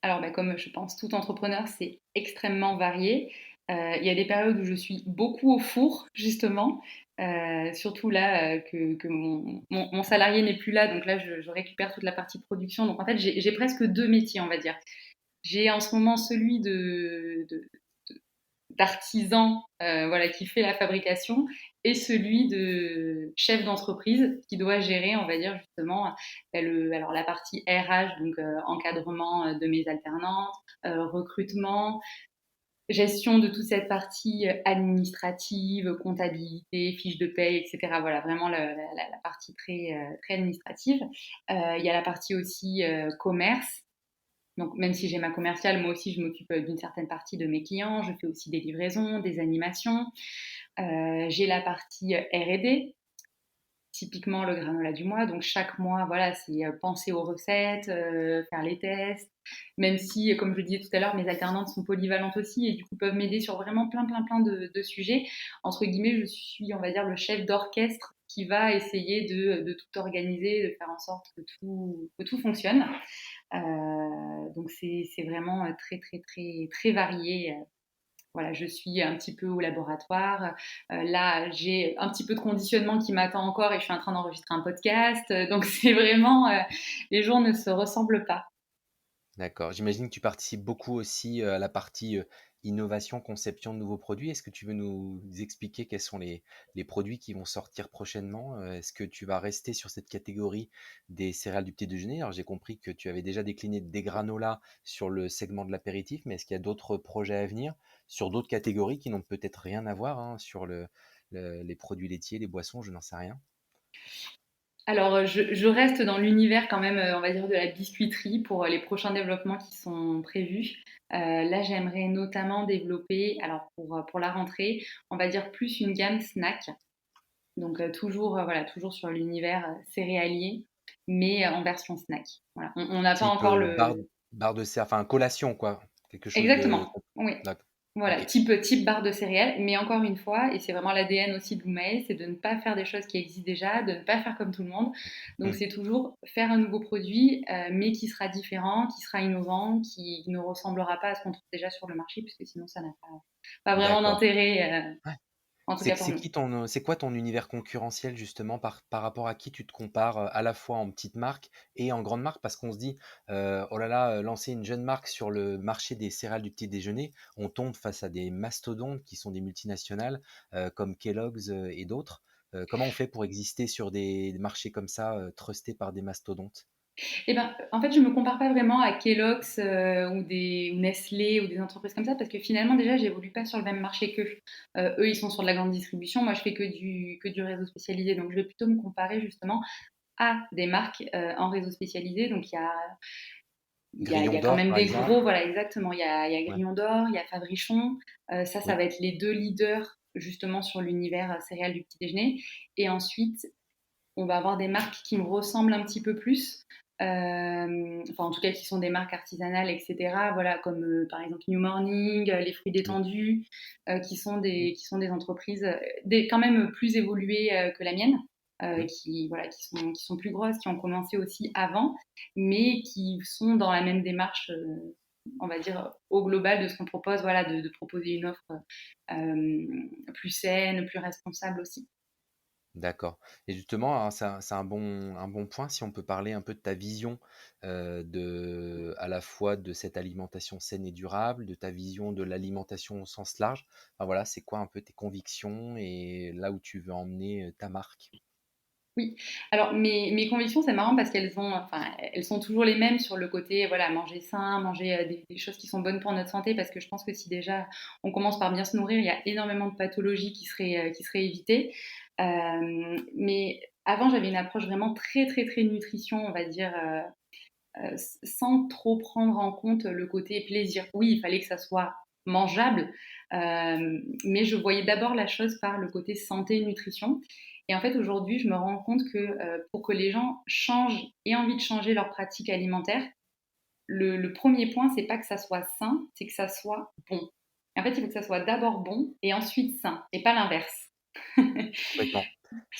Alors, comme je pense tout entrepreneur, c'est extrêmement varié. Il y a des périodes où je suis beaucoup au four, justement, surtout là que mon salarié n'est plus là, donc là, je récupère toute la partie production. Donc, en fait, j'ai presque deux métiers, on va dire. J'ai en ce moment celui d'artisan voilà, qui fait la fabrication et celui de chef d'entreprise qui doit gérer, on va dire justement, alors la partie RH, donc encadrement de mes alternantes, recrutement, gestion de toute cette partie administrative, comptabilité, fiche de paye, etc. Voilà, vraiment la partie très, très administrative. Il y a la partie aussi commerce. Donc, même si j'ai ma commerciale, moi aussi, je m'occupe d'une certaine partie de mes clients. Je fais aussi des livraisons, des animations. J'ai la partie R&D. typiquement le granola du mois. Donc chaque mois, voilà, c'est penser aux recettes, faire les tests. Même si, comme je le disais tout à l'heure, mes alternantes sont polyvalentes aussi et du coup peuvent m'aider sur vraiment plein de sujets. Entre guillemets, je suis, on va dire, le chef d'orchestre qui va essayer de tout organiser, de faire en sorte que tout fonctionne. Donc c'est vraiment très varié. Voilà, je suis un petit peu au laboratoire. Là, j'ai un petit peu de conditionnement qui m'attend encore et je suis en train d'enregistrer un podcast. Donc c'est vraiment, les jours ne se ressemblent pas. D'accord. J'imagine que tu participes beaucoup aussi à la partie innovation, conception de nouveaux produits. Est-ce que tu veux nous expliquer quels sont les produits qui vont sortir prochainement? Est-ce que tu vas rester sur cette catégorie des céréales du petit déjeuner? Alors j'ai compris que tu avais déjà décliné des granolas sur le segment de l'apéritif, mais est-ce qu'il y a d'autres projets à venir sur d'autres catégories qui n'ont peut-être rien à voir hein, sur les produits laitiers, les boissons, je n'en sais rien. Alors, je reste dans l'univers quand même, on va dire de la biscuiterie pour les prochains développements qui sont prévus. Là, j'aimerais notamment développer, alors pour la rentrée, on va dire plus une gamme snack. Donc toujours, voilà, toujours sur l'univers céréalier, mais en version snack. Voilà. On n'a pas Type encore barre de céréales, enfin collation quoi, quelque chose de... exactement, oui. D'accord. Voilà, Ok. type barre de céréales, mais encore une fois, et c'est vraiment l'ADN aussi de Bluemail, c'est de ne pas faire des choses qui existent déjà, de ne pas faire comme tout le monde. Donc Hmm. c'est toujours faire un nouveau produit, mais qui sera différent, qui sera innovant, qui ne ressemblera pas à ce qu'on trouve déjà sur le marché, puisque sinon ça n'a pas vraiment D'accord. d'intérêt, Ouais. en tout cas pour C'est nous. qui c'est quoi ton univers concurrentiel justement par rapport à qui tu te compares à la fois en petite marque et en grande marque? Parce qu'on se dit, oh là là, lancer une jeune marque sur le marché des céréales du petit déjeuner, on tombe face à des mastodontes qui sont des multinationales comme Kellogg's et d'autres. Comment on fait pour exister sur des marchés comme ça, trustés par des mastodontes? Eh ben, en fait, je me compare pas vraiment à Kellogg's ou Nestlé ou des entreprises comme ça parce que finalement, déjà, j'évolue pas sur le même marché qu'eux. Eux, ils sont sur de la grande distribution. Moi, je fais que du réseau spécialisé. Donc, je vais plutôt me comparer justement à des marques en réseau spécialisé. Donc, il Grillon y a quand d'or même par des exemple? gros, voilà, exactement. Il y a Ouais. Grillon d'Or, il y a Fabrichon. Ça Oui. va être les deux leaders justement sur l'univers céréales du petit déjeuner. Et ensuite, on va avoir des marques qui me ressemblent un petit peu plus, enfin en tout cas qui sont des marques artisanales, etc. Voilà, comme par exemple New Morning, les fruits Oui. détendus, qui sont des entreprises quand même plus évoluées que la mienne, Mm. voilà, qui sont plus grosses, qui ont commencé aussi avant, mais qui sont dans la même démarche, on va dire au global de ce qu'on propose, voilà, de proposer une offre plus saine, plus responsable aussi. D'accord. Et justement, hein, c'est un bon point si on peut parler un peu de ta vision à la fois de cette alimentation saine et durable, de ta vision de l'alimentation au sens large. Enfin, voilà, c'est quoi un peu tes convictions et là où tu veux emmener ta marque? Oui, alors mes convictions, c'est marrant parce elles sont toujours les mêmes sur le côté, voilà, manger sain, manger des choses qui sont bonnes pour notre santé, parce que je pense que si déjà on commence par bien se nourrir, il y a énormément de pathologies qui seraient évitées. Mais avant, j'avais une approche vraiment très nutrition, on va dire, sans trop prendre en compte le côté plaisir. Oui, il fallait que ça soit mangeable, mais je voyais d'abord la chose par le côté santé et nutrition. Et en fait, aujourd'hui, je me rends compte que pour que les gens changent et envie de changer leurs pratiques alimentaires, le premier point, c'est pas que ça soit sain, c'est que ça soit bon. En fait, il faut que ça soit d'abord bon et ensuite sain, et pas l'inverse. Complètement.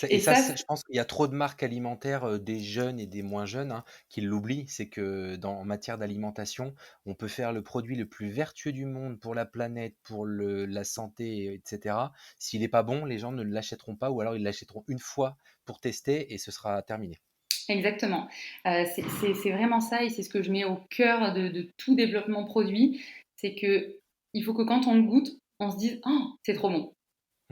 Et Et ça, ça, je pense qu'il y a trop de marques alimentaires, des jeunes et des moins jeunes, hein, qui l'oublient. C'est que en matière d'alimentation, on peut faire le produit le plus vertueux du monde pour la planète, pour la santé, etc. S'il n'est pas bon, les gens ne l'achèteront pas ou alors ils l'achèteront une fois pour tester et ce sera terminé. exactement. C'est vraiment ça et c'est ce que je mets au cœur de tout développement produit. C'est que il faut que quand on le goûte, on se dise oh, c'est trop bon.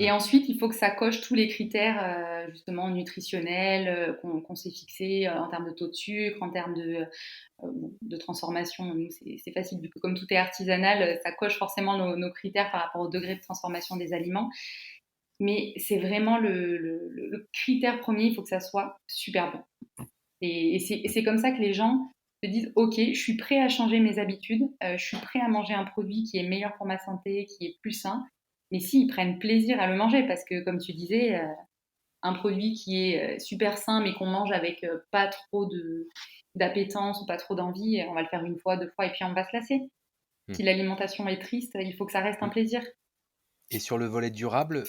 Et Mm. ensuite, il faut que ça coche tous les critères justement nutritionnels qu'on s'est fixés en termes de taux de sucre, en termes de transformation. Nous, c'est facile vu que comme tout est artisanal, ça coche forcément nos critères par rapport au degré de transformation des aliments. Mais c'est vraiment le critère premier, il faut que ça soit super bon. Et c'est comme ça que les gens se disent, OK, je suis prêt à changer mes habitudes, je suis prêt à manger un produit qui est meilleur pour ma santé, qui est plus sain, mais s'ils prennent plaisir à le manger, parce que comme tu disais, un produit qui est super sain, mais qu'on mange avec pas trop d'appétence ou pas trop d'envie, on va le faire une fois, deux fois, et puis on va se lasser. Mmh. Si l'alimentation est triste, il faut que ça reste un Mmh. plaisir. Et sur le volet durable,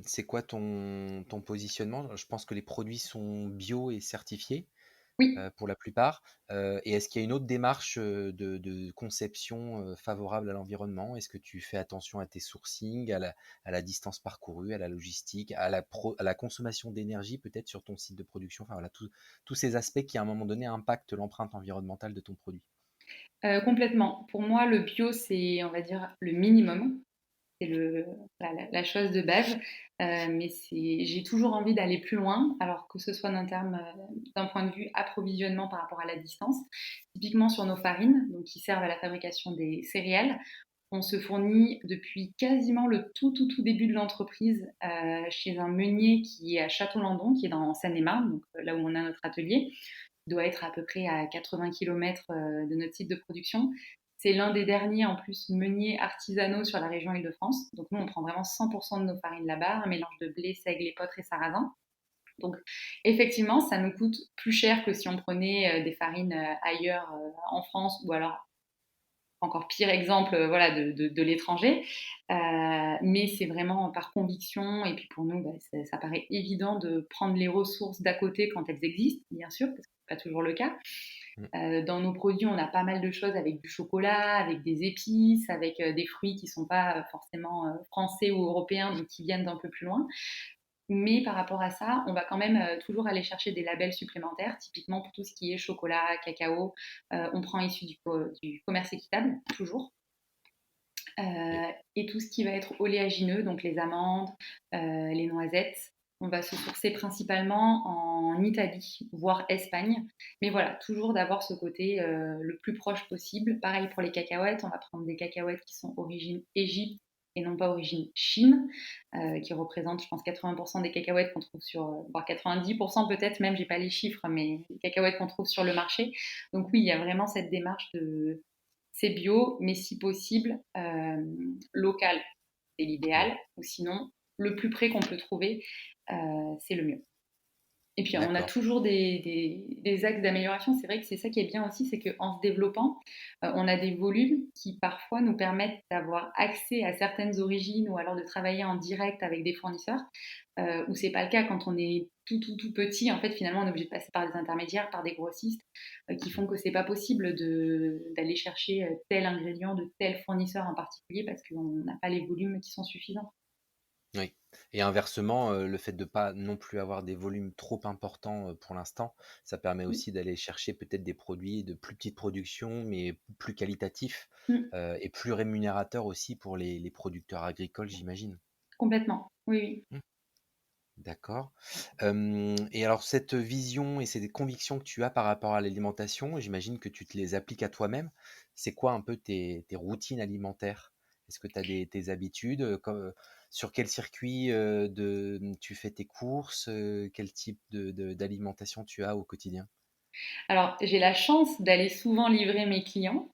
c'est quoi ton positionnement? Je pense que les produits sont bio et certifiés, Oui. pour la plupart, et est-ce qu'il y a une autre démarche, de conception, favorable à l'environnement? Est-ce que tu fais attention à tes sourcings, à la distance parcourue, à la logistique, à la consommation d'énergie peut-être sur ton site de production? Enfin voilà, tous ces aspects qui à un moment donné impactent l'empreinte environnementale de ton produit. Complètement. Pour moi, le bio, c'est, on va dire, le minimum. C'est la chose de base. Mais j'ai toujours envie d'aller plus loin, alors que ce soit d'un point de vue approvisionnement par rapport à la distance. Typiquement sur nos farines, donc qui servent à la fabrication des céréales, on se fournit depuis quasiment le tout début de l'entreprise chez un meunier qui est à Château-Landon, qui est dans Seine-et-Marne, donc là où on a notre atelier, doit être à peu près à 80 km de notre site de production. C'est l'un des derniers, en plus, meuniers artisanaux sur la région Île-de-France. Donc nous, on prend vraiment 100% de nos farines là-bas, un mélange de blé, seigle, épeautre et sarrasin. Donc effectivement, ça nous coûte plus cher que si on prenait des farines ailleurs en France, ou alors encore pire exemple voilà, de l'étranger. Mais c'est vraiment par conviction. Et puis pour nous, ça paraît évident de prendre les ressources d'à côté quand elles existent, bien sûr, parce que ce n'est pas toujours le cas. Mmh. Dans nos produits, on a pas mal de choses avec du chocolat, avec des épices, avec des fruits qui ne sont pas forcément français ou européens, donc qui viennent d'un peu plus loin. Mais par rapport à ça, on va quand même toujours aller chercher des labels supplémentaires, typiquement pour tout ce qui est chocolat, cacao. On prend issu du commerce équitable, toujours. OK. Et tout ce qui va être oléagineux, donc les amandes, les noisettes, on va se sourcer principalement en Italie, voire Espagne. Mais voilà, toujours d'avoir ce côté le plus proche possible. Pareil pour les cacahuètes, on va prendre des cacahuètes qui sont origine Égypte et non pas origine Chine, qui représentent, je pense, 80% des cacahuètes qu'on trouve voire 90% peut-être même, j'ai pas les chiffres, mais les cacahuètes qu'on trouve sur le marché. Donc oui, il y a vraiment cette démarche de c'est bio, mais si possible, local, c'est Mmh. l'idéal, ou sinon, le plus près qu'on peut trouver, c'est le mieux. Et puis on a D'accord. toujours des axes d'amélioration. C'est vrai que c'est ça qui est bien aussi, c'est qu'en se développant, on a des volumes qui parfois nous permettent d'avoir accès à certaines origines, ou alors de travailler en direct avec des fournisseurs, où c'est pas le cas quand on est tout petit. En fait, finalement, on est obligé de passer par des intermédiaires, par des grossistes, qui Mmh. font que c'est pas possible d'aller chercher tel ingrédient de tel fournisseur en particulier, parce qu'on n'a pas les volumes qui sont suffisants. Oui, et inversement, le fait de pas non plus avoir des volumes trop importants, pour l'instant, ça permet Oui. aussi d'aller chercher peut-être des produits de plus petite production, mais plus qualitatifs, Mmh. et plus rémunérateurs aussi pour les producteurs agricoles, j'imagine? Complètement. Oui, oui. Mmh, d'accord. Et alors cette vision et ces convictions que tu as par rapport à l'alimentation, j'imagine que tu te les appliques à toi-même. C'est quoi un peu tes routines alimentaires? Est-ce que tu as tes habitudes, sur quel circuit, tu fais tes courses? Quel type d'alimentation tu as au quotidien? Alors, j'ai la chance d'aller souvent livrer mes clients,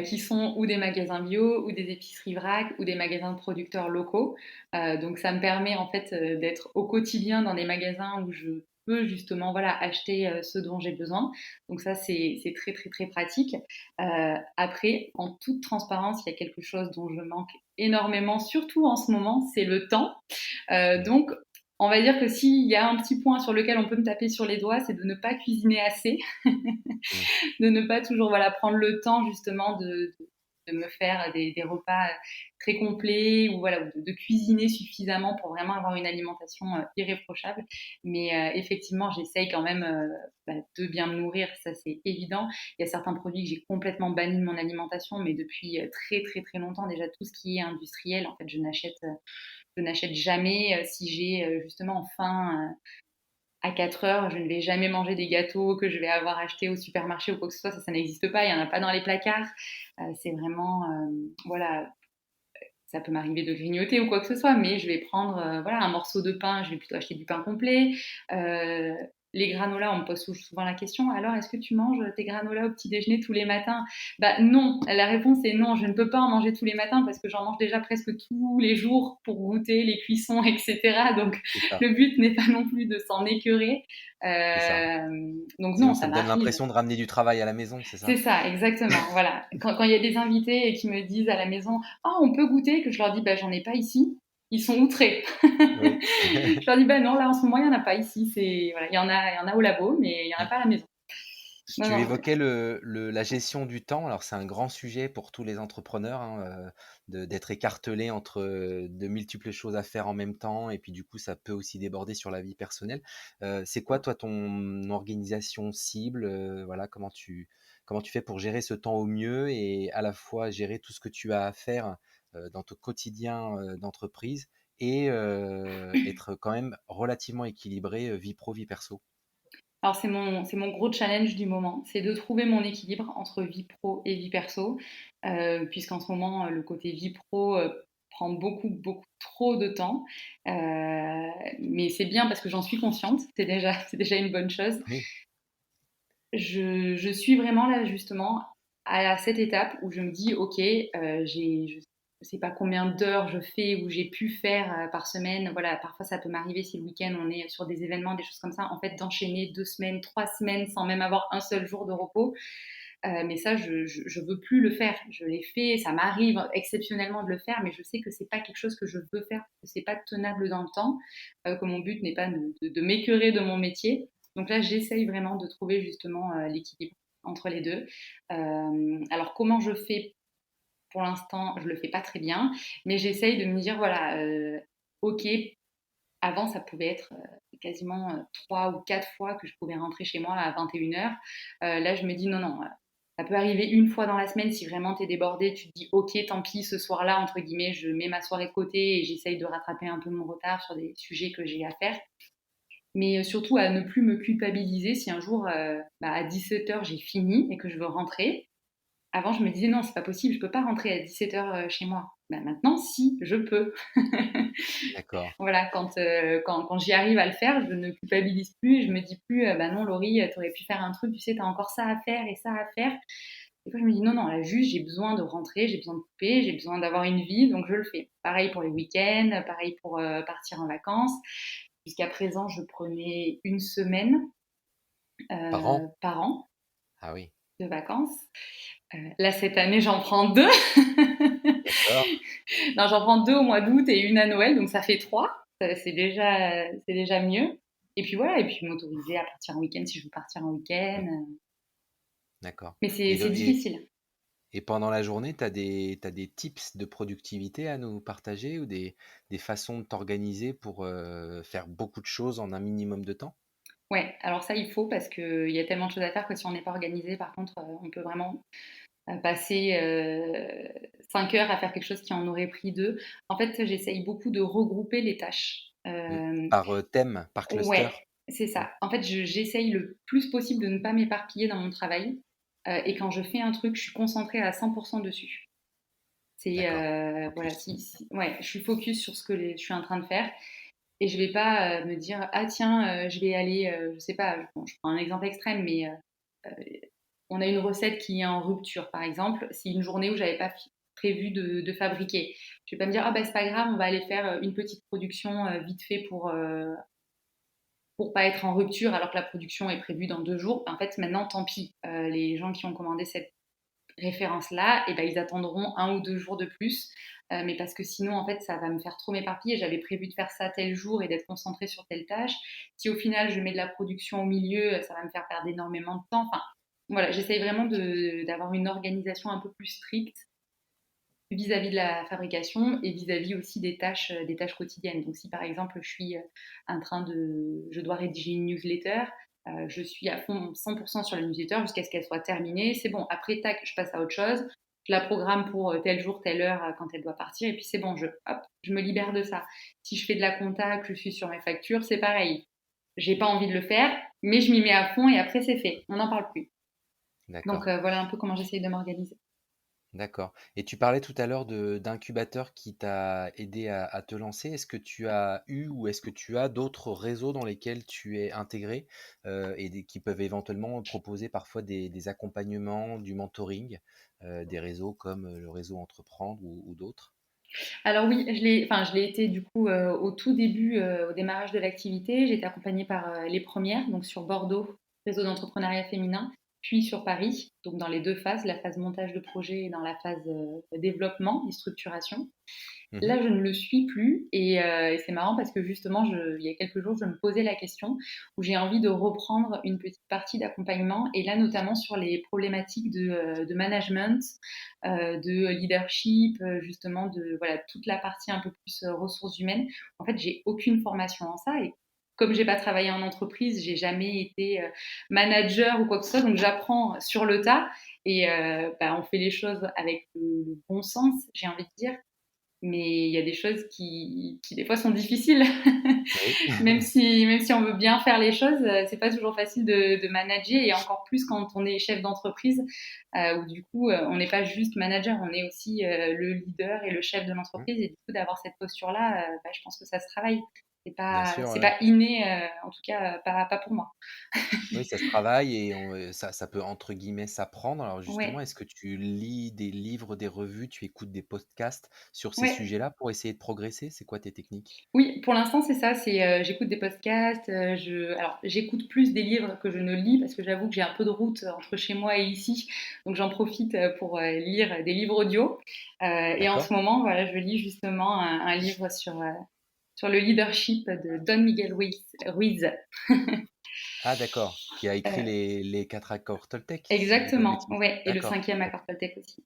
qui sont ou des magasins bio, ou des épiceries vrac, ou des magasins de producteurs locaux. Donc ça me permet en fait, d'être au quotidien dans des magasins où je peux justement, voilà, acheter, ce dont j'ai besoin. Donc ça, c'est très, très, très pratique. Après, en toute transparence, il y a quelque chose dont je manque énormément, surtout en ce moment, c'est le temps. Mmh. Donc on va dire que s'il y a un petit point sur lequel on peut me taper sur les doigts, c'est de ne pas cuisiner assez. Mmh. De ne pas toujours voilà, prendre le temps justement de me faire des repas très complets, ou voilà, de cuisiner suffisamment pour vraiment avoir une alimentation irréprochable. Mais effectivement, j'essaye quand même de bien me nourrir, ça c'est évident. Il y a certains produits que j'ai complètement bannis de mon alimentation, mais depuis très très très longtemps déjà, tout ce qui est industriel, en fait, je n'achète jamais. Si j'ai justement faim à 4 heures, je ne vais jamais manger des gâteaux que je vais avoir achetés au supermarché ou quoi que ce soit, ça n'existe pas, il n'y en a pas dans les placards. C'est vraiment, voilà, ça peut m'arriver de grignoter ou quoi que ce soit, mais je vais prendre voilà, un morceau de pain, je vais plutôt acheter du pain complet. les granolas, on me pose souvent la question, alors est-ce que tu manges tes granolas au petit déjeuner tous les matins? Bah non, la réponse est non, je ne peux pas en manger tous les matins parce que j'en mange déjà presque tous les jours pour goûter les cuissons, etc. Donc C'est ça, le but n'est pas non plus de s'en écœurer. c'est ça. Donc non, Sinon, ça ça te donne m'arrive. l'impression de ramener du travail à la maison, c'est C'est ça? ça, exactement. Voilà. Quand il y a des invités et qui me disent à la maison, ah, on peut goûter, que je leur dis, bah, j'en ai pas ici. Ils sont outrés. Oui. Je leur dis, bah non, là en ce moment, il n'y en a pas ici. Voilà, il y en a au labo, mais il n'y en a Mmh. pas à la maison. Non, Tu non. évoquais la gestion du temps. Alors, c'est un grand sujet pour tous les entrepreneurs, hein, d'être écartelé entre de multiples choses à faire en même temps. Et puis, du coup, ça peut aussi déborder sur la vie personnelle. C'est quoi, toi, ton organisation cible? Voilà, comment tu fais pour gérer ce temps au mieux et à la fois gérer tout ce que tu as à faire dans ton quotidien d'entreprise et être quand même relativement équilibré vie pro, vie perso? Alors c'est mon gros challenge du moment, c'est de trouver mon équilibre entre vie pro et vie perso, puisqu'en ce moment, le côté vie pro, prend beaucoup, beaucoup trop de temps. Mais c'est bien parce que j'en suis consciente, c'est déjà une bonne chose. Oui. Je suis vraiment là justement à cette étape où je me dis: «OK, je sais pas combien d'heures je fais ou j'ai pu faire, par semaine». Voilà, parfois ça peut m'arriver si le week-end on est sur des événements, des choses comme ça, en fait, d'enchaîner 2 semaines, 3 semaines sans même avoir un seul jour de repos. Mais ça, je veux plus le faire. Je l'ai fait, ça m'arrive exceptionnellement de le faire, mais je sais que c'est pas quelque chose que je veux faire, que c'est pas tenable dans le temps, que mon but n'est pas de m'écœurer de mon métier. Donc là, j'essaye vraiment de trouver justement l'équilibre entre les deux. Alors comment je fais pour l'instant, je le fais pas très bien, mais j'essaye de me dire voilà, ok, avant ça pouvait être quasiment 3 ou 4 fois que je pouvais rentrer chez moi à 21h. Là, je me dis non, non. Ça peut arriver une fois dans la semaine si vraiment tu es débordé, tu te dis ok, tant pis, ce soir-là, entre guillemets, je mets ma soirée de côté et j'essaye de rattraper un peu mon retard sur des sujets que j'ai à faire. Mais surtout à ne plus me culpabiliser si un jour, à 17h, j'ai fini et que je veux rentrer. Avant, je me disais: «Non, c'est pas possible, je peux pas rentrer à 17h, chez moi». Bah, maintenant, si, je peux. D'accord. Voilà, quand j'y arrive à le faire, je ne culpabilise plus et je me dis plus: «Bah non, Laurie, tu aurais pu faire un truc, tu sais, tu as encore ça à faire et ça à faire». Des fois, je me dis: «Non, non, là, juste, j'ai besoin de rentrer, j'ai besoin de couper, j'ai besoin d'avoir une vie, donc je le fais». Pareil pour les week-ends, pareil pour, partir en vacances. Jusqu'à présent, je prenais une semaine Par an? par an Ah oui, de vacances. Là, cette année, j'en prends 2. d'accord. Non, j'en prends 2 au mois d'août et une à Noël, donc ça fait 3. C'est déjà mieux. Et puis voilà, et puis m'autoriser à partir en week-end si je veux partir en week-end. Mmh, d'accord. Mais Et, c'est difficile. et pendant la journée, t'as des tips de productivité à nous partager ou des façons de t'organiser pour faire beaucoup de choses en un minimum de temps? Ouais, alors ça, il faut parce qu'il y a tellement de choses à faire que si on n'est pas organisé, par contre, on peut vraiment passer 5 heures à faire quelque chose qui en aurait pris 2. En fait, j'essaye beaucoup de regrouper les tâches. Mmh. Par thème, par cluster? Ouais, c'est Mmh, ça. En fait, j'essaye le plus possible de ne pas m'éparpiller dans mon travail. Et quand je fais un truc, je suis concentrée à 100% dessus. C'est d'accord. voilà, Focus. ouais, je suis focus sur ce que je suis en train de faire et je vais pas me dire ah tiens, je vais aller, je sais pas, bon, je prends un exemple extrême, mais on a une recette qui est en rupture, par exemple. C'est une journée où j'avais pas prévu de fabriquer. Je vais pas me dire ah bah c'est pas grave, on va aller faire une petite production vite fait pour pas être en rupture alors que la production est prévue dans 2 jours. En fait, maintenant, tant pis. Les gens qui ont commandé cette référence-là, et ben, ils attendront 1 ou 2 jours de plus. Mais parce que sinon, en fait, ça va me faire trop m'éparpiller. J'avais prévu de faire ça tel jour et d'être concentrée sur telle tâche. Si au final, je mets de la production au milieu, ça va me faire perdre énormément de temps. Enfin, voilà, j'essaye vraiment d'avoir une organisation un peu plus stricte vis-à-vis de la fabrication et vis-à-vis aussi des tâches quotidiennes. Donc si par exemple je dois rédiger une newsletter, je suis à fond 100% sur la newsletter jusqu'à ce qu'elle soit terminée. C'est bon, après tac, je passe à autre chose. Je la programme pour tel jour, telle heure quand elle doit partir et puis c'est bon, hop, je me libère de ça. Si je fais de la compta, que je suis sur mes factures, c'est pareil. J'ai pas envie de le faire, mais je m'y mets à fond et après c'est fait. On n'en parle plus. Donc D'accord. voilà un peu comment j'essaye de m'organiser. D'accord. Et tu parlais tout à l'heure d'incubateur qui t'a aidé à te lancer. Est-ce que tu as eu ou est-ce que tu as d'autres réseaux dans lesquels tu es intégré et qui peuvent éventuellement proposer parfois des accompagnements, du mentoring, des réseaux comme le réseau Entreprendre ou d'autres? Alors oui, je l'ai été du coup au tout début, au démarrage de l'activité. J'ai été accompagnée par les premières, donc sur Bordeaux, réseau d'entrepreneuriat féminin, puis sur Paris, donc dans les deux phases, la phase montage de projet et dans la phase développement et structuration. Mhm. Là, je ne le suis plus et c'est marrant parce que justement, il y a quelques jours, je me posais la question où j'ai envie de reprendre une petite partie d'accompagnement et là, notamment sur les problématiques de management, de leadership, justement de voilà toute la partie un peu plus ressources humaines. En fait, j'ai aucune formation en ça et comme j'ai pas travaillé en entreprise, j'ai jamais été manager ou quoi que ce soit, donc j'apprends sur le tas et on fait les choses avec le bon sens, j'ai envie de dire, mais il y a des choses qui des fois sont difficiles. Oui. Même si on veut bien faire les choses, c'est pas toujours facile de manager et encore plus quand on est chef d'entreprise, où du coup, on n'est pas juste manager, on est aussi le leader et le chef de Mhm. l'entreprise et du coup d'avoir cette posture-là, je pense que ça se travaille. C'est Bien pas sûr, c'est ouais. pas inné, en tout cas, pas pour moi. Oui, ça se travaille et ça peut entre guillemets s'apprendre. Alors justement, Ouais, est-ce que tu lis des livres, des revues, tu écoutes des podcasts sur ces ouais. sujets-là pour essayer de progresser? C'est quoi tes techniques? Oui, pour l'instant, c'est ça, j'écoute des podcasts, alors j'écoute plus des livres que je ne lis parce que j'avoue que j'ai un peu de route entre chez moi et ici, donc j'en profite, pour, lire des livres audio, et en D'accord? ce moment, voilà, je lis justement un livre sur le leadership de Don Miguel Ruiz. Ah d'accord, qui a écrit Heu, les 4 accords Toltec, si je dis pas de Exactement, bêtises? ouais, et le D'accord, cinquième OK. accord Toltec aussi.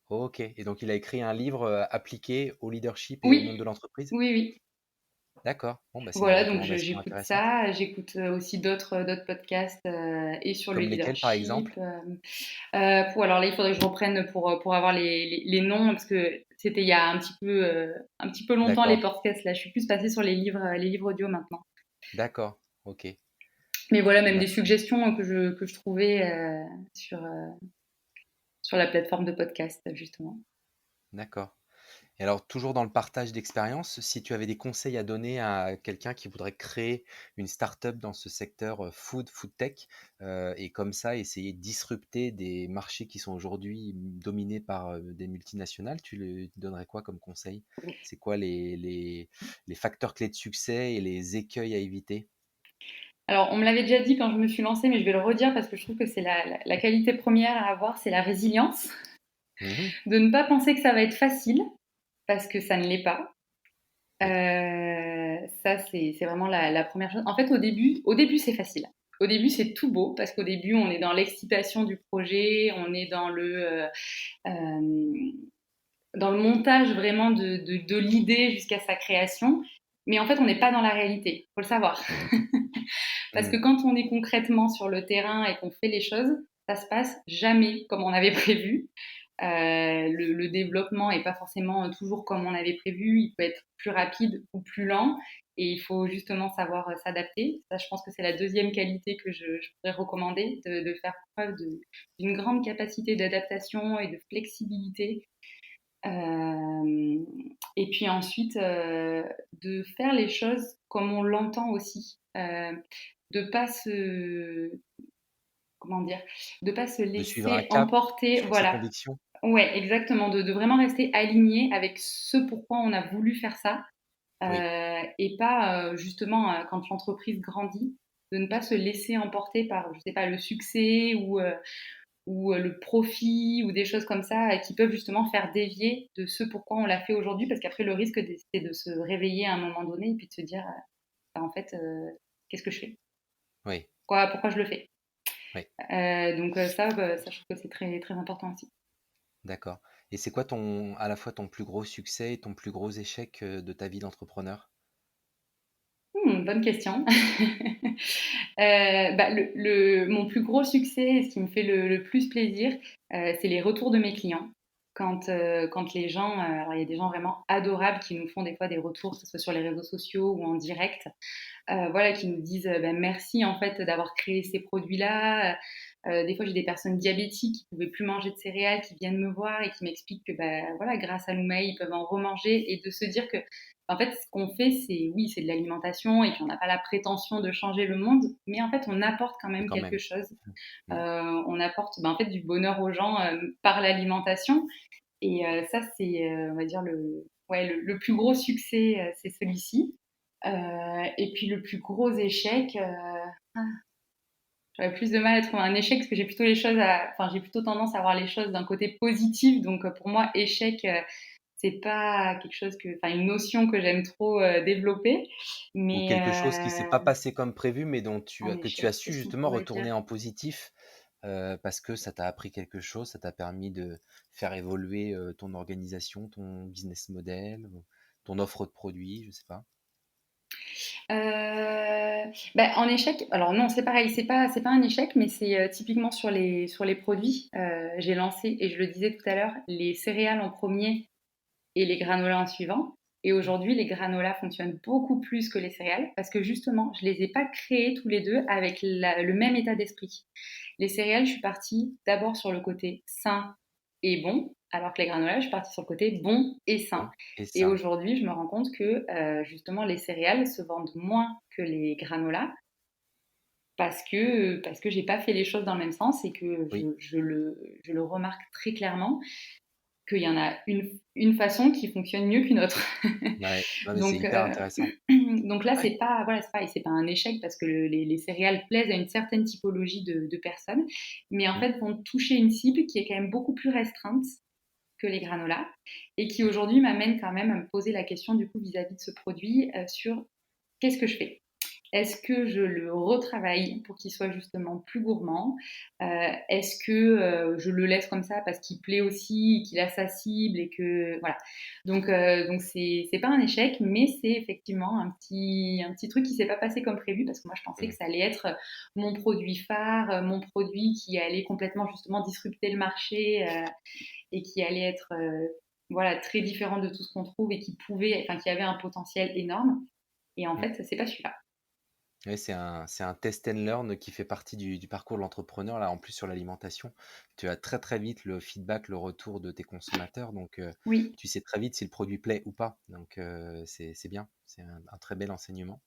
OK, et donc il a écrit un livre, appliqué au leadership et au monde Oui, de l'entreprise? oui, oui. D'accord, bon, bah, c'est une Voilà, donc recommandation j'écoute intéressante. ça, j'écoute, aussi d'autres podcasts, et sur le Comme lesquels, par leadership, exemple? alors là, il faudrait que je reprenne pour avoir les noms parce que c'était il y a un petit peu longtemps les D'accord, podcasts là. Je suis plus passée sur les livres audio maintenant. d'accord, OK. Mais voilà, Bon, même bah, des très bien, suggestions que je trouvais, sur la plateforme de podcast justement. d'accord. Et alors, toujours dans le partage d'expérience, si tu avais des conseils à donner à quelqu'un qui voudrait créer une start-up dans ce secteur food tech, et comme ça essayer de disrupter des marchés qui sont aujourd'hui dominés par des multinationales, tu lui donnerais quoi comme conseil? C'est quoi les facteurs clés de succès et les écueils à éviter? Alors, on me l'avait déjà dit quand je me suis lancée, mais je vais le redire parce que je trouve que c'est la qualité première à avoir, c'est la résilience. Mhm. De ne pas penser que ça va être facile, parce que ça ne l'est pas. Oui. Ça, c'est vraiment la première chose. En fait, au début, c'est facile. Au début, c'est tout beau parce qu'au début, on est dans l'excitation du projet, on est dans le montage vraiment de l'idée jusqu'à sa création. Mais en fait, on n'est pas dans la réalité, faut le savoir. Parce que Mm. quand on est concrètement sur le terrain et qu'on fait les choses, ça se passe jamais comme on avait prévu. Le développement n'est pas forcément toujours comme on avait prévu. Il peut être plus rapide ou plus lent. Et il faut justement savoir s'adapter. Ça, je pense que c'est la deuxième qualité que je pourrais recommander, de faire preuve d'une grande capacité d'adaptation et de flexibilité. Et puis ensuite, de faire les choses comme on l'entend aussi. De pas se, comment dire, de pas se De suivre un laisser cap, emporter, suivre ses voilà. convictions. Ouais, exactement, de vraiment rester aligné avec ce pourquoi on a voulu faire ça, Oui, et pas, justement, quand l'entreprise grandit, de ne pas se laisser emporter par, je sais pas, le succès ou le profit ou des choses comme ça, qui peuvent justement faire dévier de ce pourquoi on l'a fait aujourd'hui. Parce qu'après le risque c'est de se réveiller à un moment donné et puis de se dire, «Bah, en fait, qu'est-ce que je fais? oui, Pourquoi je le fais?» oui. Donc ça je trouve que c'est très, très important aussi. D'accord. Et c'est quoi à la fois ton plus gros succès et ton plus gros échec de ta vie d'entrepreneur? Bonne question. Mon plus gros succès et ce qui me fait le plus plaisir, c'est les retours de mes clients. quand les gens, alors il y a des gens vraiment adorables qui nous font des fois des retours, que ce soit sur les réseaux sociaux ou en direct, voilà, qui nous disent bah, merci en fait d'avoir créé ces produits-là. Des fois, j'ai des personnes diabétiques qui ne pouvaient plus manger de céréales qui viennent me voir et qui m'expliquent que bah, voilà, grâce à Loumai, ils peuvent en remanger et de se dire que en fait, ce qu'on fait, c'est oui, c'est de l'alimentation et puis on n'a pas la prétention de changer le monde, mais en fait, on apporte quand Mais même quand quelque même. chose. Mm. On apporte bah, en fait du bonheur aux gens par l'alimentation et ça, c'est, on va dire, ouais, le plus gros succès, c'est celui-ci. Et puis le plus gros échec, j'aurais plus de mal à trouver un échec parce que j'ai plutôt j'ai plutôt tendance à voir les choses d'un côté positif. Donc pour moi, échec, c'est pas quelque chose une notion que j'aime trop développer. Ou Mais quelque chose qui s'est pas passé comme prévu, mais dont un que tu as échec, su qu'est-ce qu'on justement pourrait dire? retourner en positif, parce que ça t'a appris quelque chose, ça t'a permis de faire évoluer, ton organisation, ton business model, ou ton offre de produits, je sais pas? En échec, alors non, c'est pareil, c'est pas un échec, mais c'est typiquement sur les produits. J'ai lancé, et je le disais tout à l'heure, les céréales en premier et les granolas en suivant. Et aujourd'hui, les granolas fonctionnent beaucoup plus que les céréales parce que justement, je les ai pas créés tous les deux avec le même état d'esprit. Les céréales, je suis partie d'abord sur le côté sain et bon, alors que les granolas, je suis partie sur le côté bon et sain. Bon et Et sain. aujourd'hui, je me rends compte que justement, les céréales se vendent moins que les granolas parce que j'ai pas fait les choses dans le même sens et que Oui, je le remarque très clairement qu'il y en a une façon qui fonctionne mieux qu'une autre. ouais, non, mais c'est Donc, hyper intéressant. donc là, c'est pas, voilà, c'est pas un échec parce que les céréales plaisent à une certaine typologie de personnes, mais en Mmh, fait vont toucher une cible qui est quand même beaucoup plus restreinte que les granolas et qui mmh, aujourd'hui m'amène quand même à me poser la question du coup vis-à-vis de ce produit sur qu'est-ce que je fais. Est-ce que je le retravaille pour qu'il soit justement plus gourmand? Est-ce que je le laisse comme ça parce qu'il plaît aussi, qu'il a sa cible et que voilà. Donc c'est pas un échec, mais c'est effectivement un petit truc qui s'est pas passé comme prévu parce que moi je pensais mmh. que ça allait être mon produit phare, mon produit qui allait complètement justement disrupter le marché et qui allait être voilà très différent de tout ce qu'on trouve et qui avait un potentiel énorme. Et en Mmh. fait, c'est pas celui-là. Ouais, c'est un test and learn qui fait partie du parcours de l'entrepreneur. Là, en plus, sur l'alimentation, tu as très très vite le feedback, le retour de tes consommateurs. Donc, Oui. tu sais très vite si le produit plaît ou pas. Donc, c'est bien. C'est un très bel enseignement.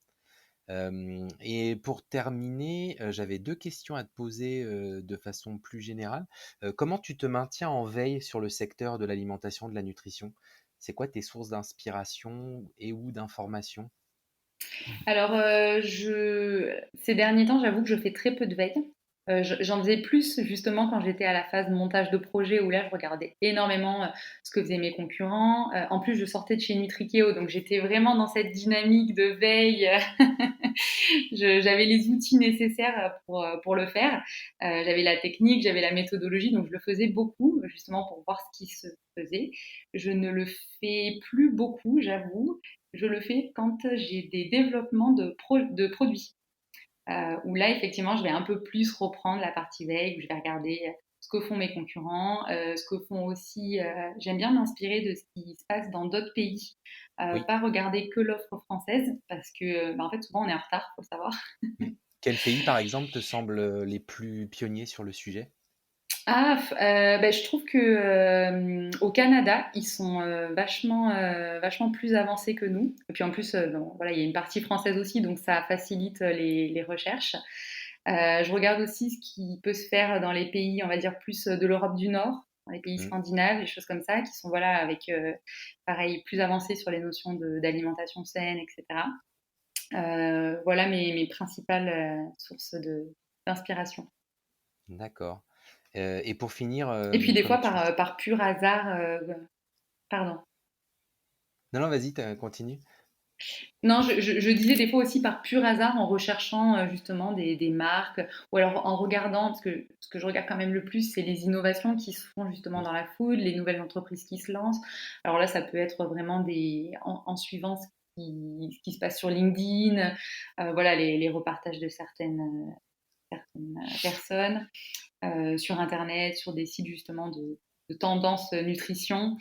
Et pour terminer, j'avais deux questions à te poser de façon plus générale. Comment tu te maintiens en veille sur le secteur de l'alimentation, de la nutrition? C'est quoi tes sources d'inspiration et ou d'information? Alors, ces derniers temps, j'avoue que je fais très peu de veille. J'en faisais plus justement quand j'étais à la phase montage de projet où là, je regardais énormément ce que faisaient mes concurrents. En plus, je sortais de chez Nutrikeo, donc j'étais vraiment dans cette dynamique de veille. J'avais les outils nécessaires pour le faire. J'avais la technique, j'avais la méthodologie, donc je le faisais beaucoup justement pour voir ce qui se faisait. Je ne le fais plus beaucoup, j'avoue. Je le fais quand j'ai des développements de produits. Où là, effectivement, je vais un peu plus reprendre la partie veille, où je vais regarder ce que font mes concurrents, ce que font aussi. J'aime bien m'inspirer de ce qui se passe dans d'autres pays, Oui. pas regarder que l'offre française, parce que, en fait, souvent on est en retard, faut savoir. Mmh. Quel pays, par exemple, te semble les plus pionniers sur le sujet? Je trouve que au Canada, ils sont vachement plus avancés que nous. Et puis en plus, bon, voilà, il y a une partie française aussi, donc ça facilite les recherches. Je regarde aussi ce qui peut se faire dans les pays, on va dire plus de l'Europe du Nord, dans les pays Mmh. scandinaves, des choses comme ça, qui sont voilà avec pareil plus avancés sur les notions d'alimentation saine, etc. Voilà mes principales sources d'inspiration. D'accord. Et pour finir, Et puis des comme fois tu par pur hasard, pardon. non, non, vas-y, tu continue. Non, je disais des fois aussi par pur hasard en recherchant justement des marques ou alors en regardant, parce que ce que je regarde quand même le plus, c'est les innovations qui se font justement Mmh. dans la food, les nouvelles entreprises qui se lancent. Alors là, ça peut être vraiment en suivant ce qui se passe sur LinkedIn, voilà, les repartages de certaines personnes sur Internet, sur des sites justement de tendances nutrition.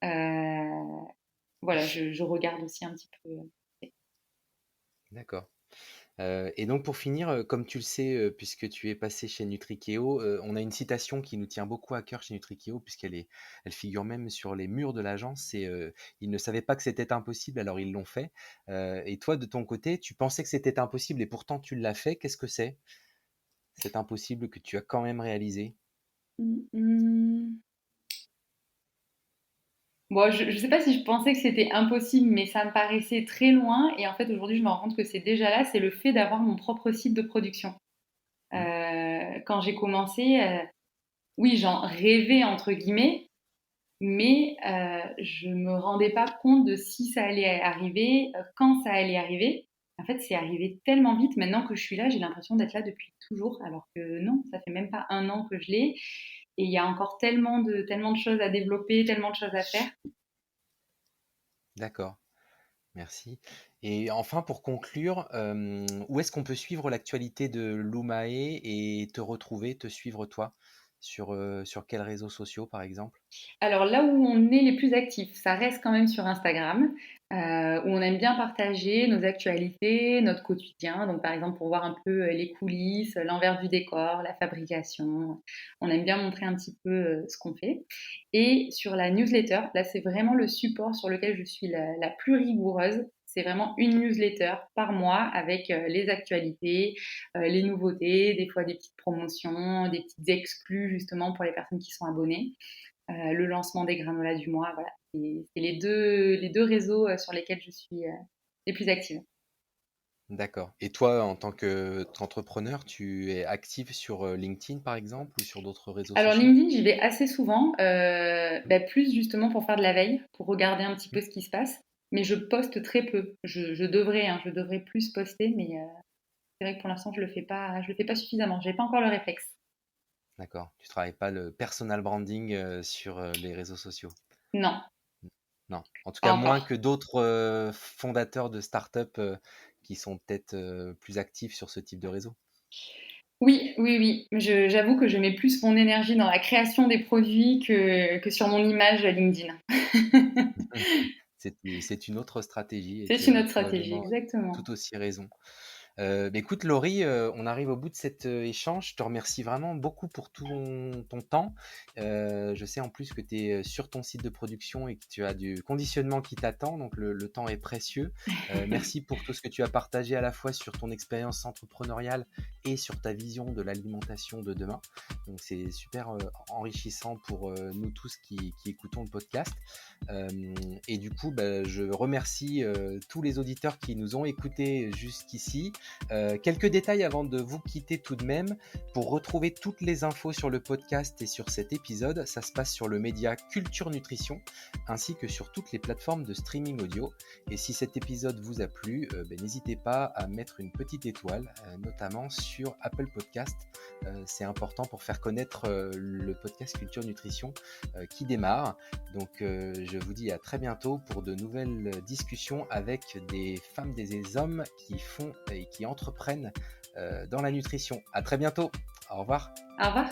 Voilà, je regarde aussi un petit peu. D'accord. Et donc pour finir, comme tu le sais, puisque tu es passé chez Nutrikeo, on a une citation qui nous tient beaucoup à cœur chez Nutrikeo elle figure même sur les murs de l'agence, c'est, «Ils ne savaient pas que c'était impossible, alors ils l'ont fait». Et toi de ton côté, tu pensais que c'était impossible et pourtant tu l'as fait. Qu'est-ce que c'est, cet impossible que tu as quand même réalisé? Mmh mh. Bon, je ne sais pas si je pensais que c'était impossible, mais ça me paraissait très loin et en fait, aujourd'hui, je me rends compte que c'est déjà là, c'est le fait d'avoir mon propre site de production. Mmh, Quand j'ai commencé, oui, j'en «rêvais» entre guillemets, mais je me rendais pas compte de si ça allait arriver, quand ça allait arriver. En fait, c'est arrivé tellement vite. Maintenant que je suis là, j'ai l'impression d'être là depuis toujours, alors que non, ça fait même pas 1 an que je l'ai et il y a encore tellement de choses à développer, tellement de choses à faire. d'accord, merci. Et enfin pour conclure, où est-ce qu'on peut suivre l'actualité de Lumae et te retrouver, te suivre toi? Sur quels réseaux sociaux par exemple? Alors là où on est les plus actifs, ça reste quand même sur Instagram, où on aime bien partager nos actualités, notre quotidien. Donc par exemple pour voir un peu, les coulisses, l'envers du décor, la fabrication. On aime bien montrer un petit peu, ce qu'on fait et sur la newsletter, là c'est vraiment le support sur lequel je suis la plus rigoureuse. C'est vraiment une newsletter par mois avec, les actualités, les nouveautés, des fois des petites promotions, des petites exclus justement pour les personnes qui sont abonnées. Le lancement des granolas du mois, voilà. C'est les deux réseaux sur lesquels je suis les plus active. D'accord. Et toi, en tant qu'entrepreneur, tu es active sur LinkedIn par exemple ou sur d'autres réseaux Alors sociaux? LinkedIn, j'y vais assez souvent, plus justement pour faire de la veille, pour regarder un petit Mmh, peu ce qui se passe, mais je poste très peu. Je devrais, hein, je devrais plus poster, mais c'est vrai que pour l'instant je le fais pas suffisamment. J'ai pas encore le réflexe. d'accord. Tu travailles pas le personal branding sur les réseaux sociaux? Non, Non. En tout pas cas, moins encore. que d'autres fondateurs de start-up qui sont peut-être plus actifs sur ce type de réseau. Oui, oui, oui. J'avoue que je mets plus mon énergie dans la création des produits que sur mon image LinkedIn. C'est une autre stratégie et C'est tu une as autre stratégie, probablement exactement. tout aussi raison. Écoute Laurie, on arrive au bout de cet échange. Je te remercie vraiment beaucoup pour ton temps. Je sais en plus que tu es sur ton site de production et que tu as du conditionnement qui t'attend, donc le temps est précieux. Merci pour tout ce que tu as partagé à la fois sur ton expérience entrepreneuriale et sur ta vision de l'alimentation de demain. Donc c'est super enrichissant pour nous tous qui écoutons le podcast. Euh, et du coup, bah, je remercie tous les auditeurs qui nous ont écoutés jusqu'ici. Quelques détails avant de vous quitter tout de même. Pour retrouver toutes les infos sur le podcast et sur cet épisode, ça se passe sur le média Culture Nutrition, ainsi que sur toutes les plateformes de streaming audio. Et si cet épisode vous a plu, n'hésitez pas à mettre une petite étoile, notamment sur Apple Podcast. C'est important pour faire connaître le podcast Culture Nutrition qui démarre. Donc je vous dis à très bientôt pour de nouvelles discussions avec des femmes, des hommes qui font et qui entreprennent dans la nutrition. À très bientôt. Au revoir. Au revoir.